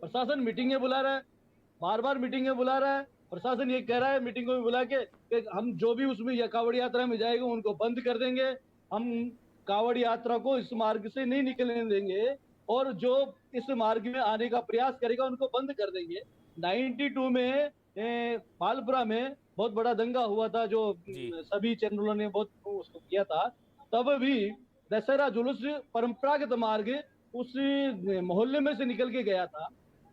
प्रशासन मीटिंगें बुला रहा है, बार बार मीटिंगें बुला रहा है। प्रशासन ये कह रहा है मीटिंगों में बुला के कि हम जो भी उसमें या कावड़ यात्रा में जाएगा उनको बंद कर देंगे, हम कावड़ यात्रा को इस मार्ग से नहीं निकलने देंगे और जो इस मार्ग में आने का प्रयास करेगा उनको बंद कर देंगे। 92 में मालपुरा में बहुत बड़ा दंगा हुआ था जो जी। सभी चैनलों ने बहुत उसको किया था। तब भी दशहरा जुलूस परंपरागत मार्ग उस मोहल्ले में से निकल के गया था।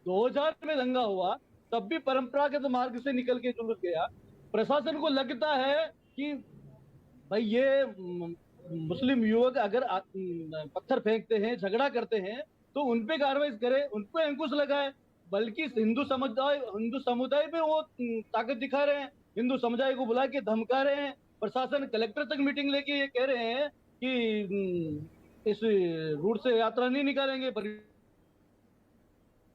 2000 में दंगा हुआ तब भी परंपरागत मार्ग से निकल के जुलूस गया। प्रशासन को लगता है कि भाई ये मुस्लिम युवक अगर पत्थर फेंकते हैं, झगड़ा करते हैं तो उनपे कार्रवाई करे, उनपे अंकुश लगाए, बल्कि हिंदू समुदाय पे वो ताकत दिखा रहे हैं, हिंदू समुदाय को बुला के धमका रहे हैं। प्रशासन कलेक्टर तक मीटिंग लेके ये कह रहे हैं कि इस रूट से यात्रा नहीं निकालेंगे।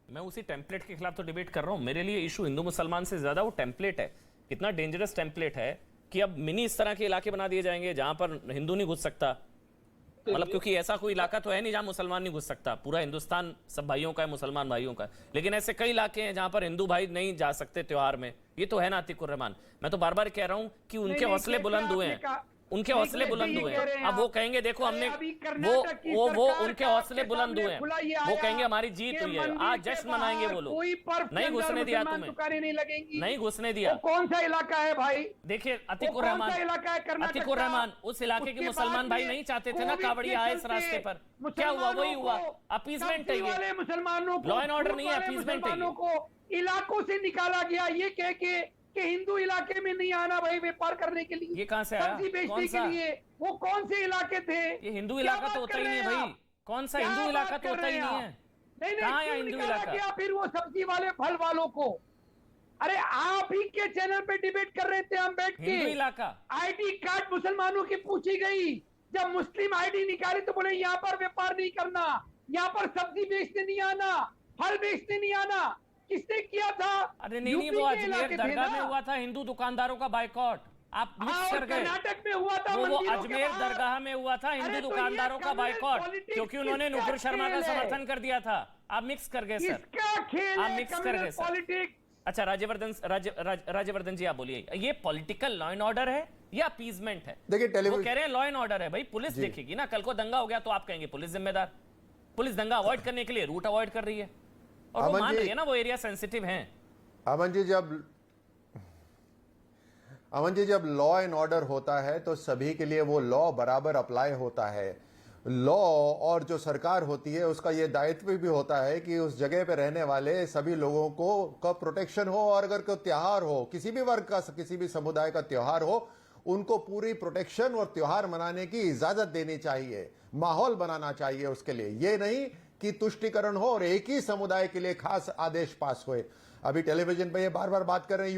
मैं उसी टेम्पलेट के खिलाफ तो डिबेट कर रहा हूं। मेरे लिए इशू हिंदू मुसलमान से ज्यादा वो टेम्पलेट है। कितना डेंजरस टेम्पलेट है कि अब मिनी इस तरह के इलाके बना दिए जाएंगे जहां पर हिंदू नहीं घुस सकता। मतलब क्योंकि ऐसा कोई इलाका तो है नहीं जहां मुसलमान नहीं घुस सकता। पूरा हिंदुस्तान सब भाइयों का है, मुसलमान भाइयों का है। लेकिन ऐसे कई इलाके हैं जहां पर हिंदू भाई नहीं जा सकते त्योहार में। ये तो है ना अतिकुर रहमान। मैं तो बार बार कह रहा हूं कि उनके हौसले बुलंद हुए हैं। उनके हौसले बुलंद हुए हैं। अब वो कहेंगे देखो हमने वो उनके हौसले बुलंद हुए हैं, वो कहेंगे हमारी जीत हुई है, आज जश्न मनाएंगे वो लोग। नहीं घुसने दिया तुम्हें, नहीं लगेंगी, नहीं घुसने दिया। कौन सा इलाका है भाई? देखिए अतिकुर रहमान उस इलाके के मुसलमान भाई नहीं चाहते थे ना कावड़िया आए इस रास्ते पर। क्या हुआ? वही हुआ, अपीसमेंट है ये, मुसलमानों को, लॉ एंड ऑर्डर नहीं है, अपीसमेंट है ये। को इलाकों से निकाला गया ये कह के कि हिंदू इलाके में नहीं आना भाई व्यापार करने के लिए, ये कहां से आया? सब्जी बेचने कौन सा? के लिए। वो कौन से इलाके थे? ये हिंदू इलाका तो होता ही नहीं है भाई, कौन सा हिंदू इलाका तो होता ही नहीं है। कहाँ है हिंदू इलाका? फिर वो सब्जी वाले फल वालों को, अरे आप ही के चैनल पे डिबेट कर रहे थे हम बैठ के। हिंदू इलाका आईडी कार्ड मुसलमानों की पूछी गई, जब मुस्लिम आईडी निकाली तो बोले यहाँ पर व्यापार नहीं करना, यहाँ पर सब्जी बेचने नहीं आना, फल बेचने नहीं आना। किसने किया था? अरे नहीं, वो अजमेर दरगाह में हुआ था हिंदू दुकानदारों का बाइकॉट, आप मिक्स कर गए। कर्नाटक में हुआ था, वो अजमेर दरगाह में हुआ था हिंदू दुकानदारों का बाइकॉट, क्योंकि उन्होंने नुपुर शर्मा का समर्थन कर दिया था। आप मिक्स कर गए सर, आप मिक्स कर गए सर। अच्छा राज्यवर्धन जी आप बोलिए, ये पॉलिटिकल लॉ एंड ऑर्डर है या अपीजमेंट है? देखिए वो कह रहे हैं लॉ एंड ऑर्डर है भाई, पुलिस देखेगी ना, कल को दंगा हो गया तो आप कहेंगे पुलिस जिम्मेदार। पुलिस दंगा अवॉइड करने के लिए रूट अवॉइड कर रही है, और वो मान रही है ना वो एरिया सेंसिटिव है। अमन जी जब लॉ एंड ऑर्डर होता है तो सभी के लिए वो लॉ बराबर अप्लाई होता है। लॉ और जो सरकार होती है उसका ये दायित्व भी होता है कि उस जगह पे रहने वाले सभी लोगों को प्रोटेक्शन हो, और अगर कोई त्योहार हो, किसी भी वर्ग का, किसी भी समुदाय का त्योहार हो, उनको पूरी प्रोटेक्शन और त्योहार मनाने की इजाजत देनी चाहिए, माहौल बनाना चाहिए उसके लिए। ये नहीं कि तुष्टिकरण हो और एक ही समुदाय के लिए खास आदेश पास हुए। अभी टेलीविजन पे ये बार बार बात कर रहे हैं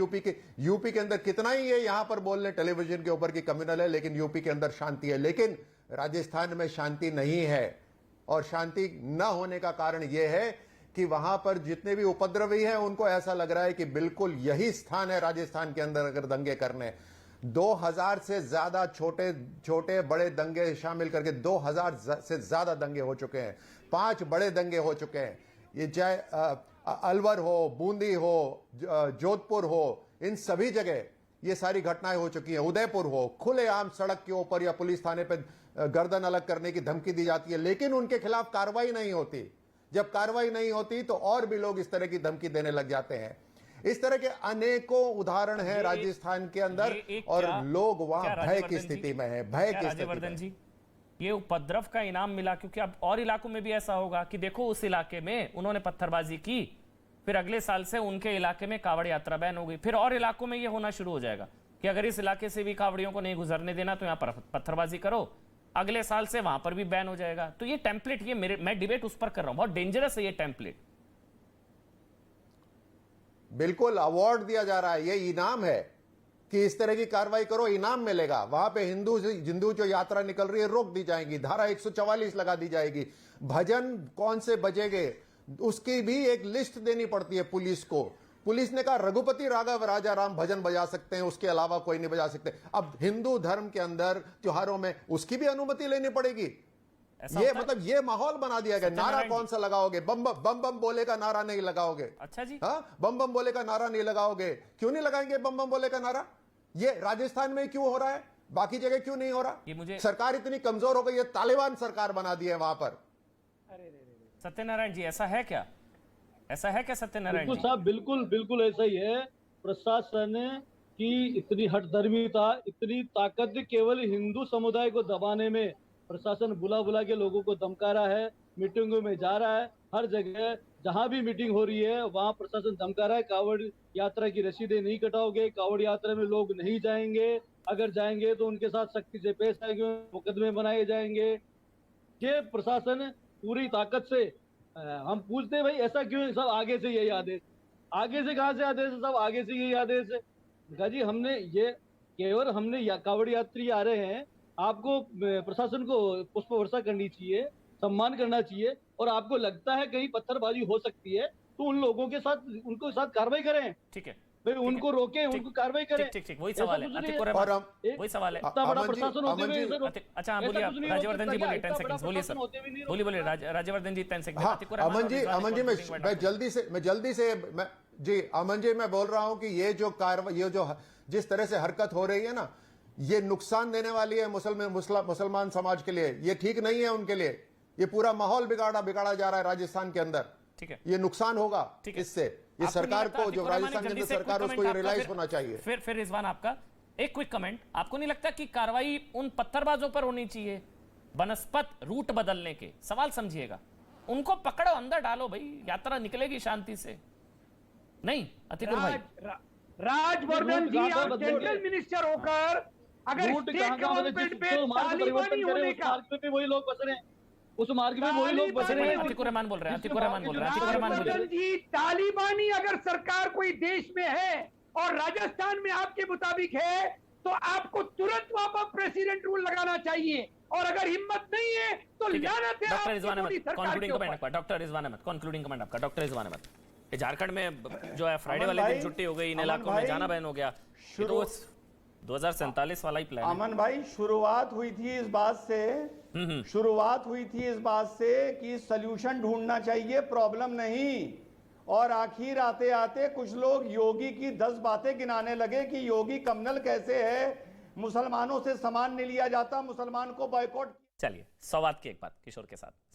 यूपी के अंदर, कितना ही ये यहां पर बोल रहे टेलीविजन के ऊपर कि कम्युनल है, लेकिन यूपी के अंदर शांति है। लेकिन राजस्थान में शांति नहीं है, और शांति न होने का कारण यह है कि वहां पर जितने भी उपद्रवी हैं उनको ऐसा लग रहा है कि बिल्कुल यही स्थान है राजस्थान के अंदर अगर दंगे करने। 2000 से ज्यादा छोटे छोटे बड़े दंगे शामिल करके 2000 से ज्यादा दंगे हो चुके हैं, 5 बड़े दंगे हो चुके हैं। ये चाहे अलवर हो, बूंदी हो, जोधपुर हो, इन सभी जगह ये सारी घटनाएं हो चुकी हैं। उदयपुर हो, खुलेआम सड़क के ऊपर या पुलिस थाने पे गर्दन अलग करने की धमकी दी जाती है, लेकिन उनके खिलाफ कार्रवाई नहीं होती। जब कार्रवाई नहीं होती तो और भी लोग इस तरह की धमकी देने लग जाते हैं। इस तरह के अनेकों उदाहरण हैं राजस्थान के अंदर, और लोग वहां भय की स्थिति में है, भय की स्थिति में। ये उपद्रव का इनाम मिला, क्योंकि अब और इलाकों में भी ऐसा होगा कि देखो उस इलाके में उन्होंने पत्थरबाजी की, फिर अगले साल से उनके इलाके में कावड़ यात्रा बैन हो गई, फिर और इलाकों में ये होना शुरू हो जाएगा कि अगर इस इलाके से भी कावड़ियों को नहीं गुजरने देना तो यहां पर पत्थरबाजी करो, अगले साल से वहां पर भी बैन हो जाएगा। तो ये टेम्पलेट, ये मैं डिबेट उस पर कर रहा हूं, बहुत डेंजरस है ये टेम्पलेट। बिल्कुल अवार्ड दिया जा रहा है, ये इनाम है कि इस तरह की कार्रवाई करो, इनाम मिलेगा। वहां पे हिंदू जो यात्रा निकल रही है रोक दी जाएगी, धारा 144 लगा दी जाएगी, भजन कौन से बजेंगे उसकी भी एक लिस्ट देनी पड़ती है पुलिस को। पुलिस ने कहा रघुपति राघव राजा राम भजन बजा सकते हैं, उसके अलावा कोई नहीं बजा सकते। अब हिंदू धर्म के अंदर त्योहारों में उसकी भी अनुमति लेनी पड़ेगी। ये मतलब ये माहौल बना दिया गया। नारा कौन सा लगाओगे? बम बम बम बोले का नारा नहीं लगाओगे? अच्छा जी, हाँ, बम बम बोले का नारा नहीं लगाओगे। क्यों नहीं लगाएंगे बम बम बोले का नारा? ये राजस्थान में क्यों हो रहा है, बाकी जगह क्यों नहीं हो रहा? ये मुझे सरकार इतनी कमजोर हो गई है, तालिबान सरकार बना दी है वहां पर। सत्यनारायण जी ऐसा है क्या? ऐसा है क्या सत्यनारायण बिल्कुल जी? साहब, बिल्कुल बिल्कुल ऐसा ही है। प्रशासन की इतनी हठधर्मीता, इतनी ताकत केवल हिंदू समुदाय को दबाने में प्रशासन बुला बुला के लोगों को धमका रहा है, मीटिंगों में जा रहा है, हर जगह जहां भी मीटिंग हो रही है वहां प्रशासन धमका रहा है कावड़ यात्रा की रसीदें नहीं कटाओगे, कावड़ यात्रा में लोग नहीं जाएंगे, अगर जाएंगे तो उनके साथ सख्ती से पेश आएंगे, मुकदमे बनाए जाएंगे। ये प्रशासन पूरी ताकत से, हम पूछते हैं भाई ऐसा क्यों? सब आगे से यही आदेश, आगे से कहां से आदेश है? सब आगे से यही आदेश है। कहा जी हमने ये केवल हमने कावड़ यात्री आ रहे हैं, आपको प्रशासन को पुष्प वर्षा करनी चाहिए, सम्मान करना चाहिए, और आपको लगता है कहीं पत्थरबाजी हो सकती है तो उन लोगों के साथ उनको साथ कार्रवाई करें। ठीक है भाई, उनको रोके, उनको कार्रवाई करें। ठीक, वही सवाल है अतिकुर रहमान, वही सवाल है। इतना बड़ा प्रशासन होते हुए सर, अच्छा बोलिए आप, राज्यवर्धन जी बोलिए 10 सेकंड्स, बोलिए सर, बोलिए राज्यवर्धन जी 10 सेकंड। अमन जी मैं जल्दी से जी अमन जी मैं बोल रहा हूं कि ये जो कार्रवाई, ये जो जिस तरह से हरकत हो रही है ना, ये नुकसान देने वाली है मुसलमान समाज के लिए, ये ठीक नहीं है उनके लिए। ये पूरा माहौल बिगाड़ा जा रहा है राजस्थान के अंदर। ठीक है, ये नुकसान होगा ठीक है। इससे। ये आपको सरकार नहीं लगता को, जो अतिक राजस्थान की जल्दी अंदर से सरकार, quick उसको comment ये आपका, रियलाइज होना चाहिए। फिर रिजवान आपका एक क्विक कमेंट, आपको नहीं लगता कि कार्रवाई उन पत्थरबाजों पर होनी चाहिए बनस्पत रूट बदलने के? सवाल समझिएगा, उनको पकड़ो, अंदर डालो भाई, यात्रा निकलेगी शांति से। नहीं अतिकुर भाई, राजवर्धन जी, आप सेंट्रल मिनिस्टर होकर अगर रूट स्टेट कहाँ कहाँ गवर्नमेंट पे जो मार्ग तालिबानी परिवर्तन करे होने उस का, मार्ग पे भी वही लोग बस रहे हैं, उस मार्ग में वही लोग बस रहे हैं। अतिकुर रहमान बोल रहे हैं, अतिकुर रहमान बोल रहे हैं, अतिकुर रहमान बोल रहे हैं। राजवर्धन जी, तालिबानी अगर सरकार कोई देश में है और राजस्थान में आपके मुताबिक है, तो आपको तुरंत वहां पर प्रेसिडेंट रूल लगाना चाहिए, और अगर हिम्मत नहीं है तो ठीक है, लानत है डॉक्टर आपकी रिजवान मोदी अहमद, सरकार के कंक्लूडिंग कमेंट ऊपर। आपका, doctor Rizwan Ahmed, concluding comment आपका, डॉक्टर रिजवान अहमद। ये झारखंड में जो है फ्राइडे अमन वाले दिन भाई, छुट्टी हो गई, इन अमन इलाकों में भाई, जाना बैन हो गया, ये तो 2047 वाला ही प्लान है। अमन भाई, शुरुआत हुई थी इस बात से, शुरुआत हुई थी इस बात से कि सल्यूशन ढूंढना चाहिए, प्रॉब्लम नहीं। और आखिर आते आते कुछ लोग योगी की 10 बातें गिनाने लगे कि योगी कम्युनल कैसे है, मुसलमानों से सामान नहीं लिया जाता, मुसलमान को बॉयकॉट। चलिए, सौवाद की एक बात किशोर के साथ।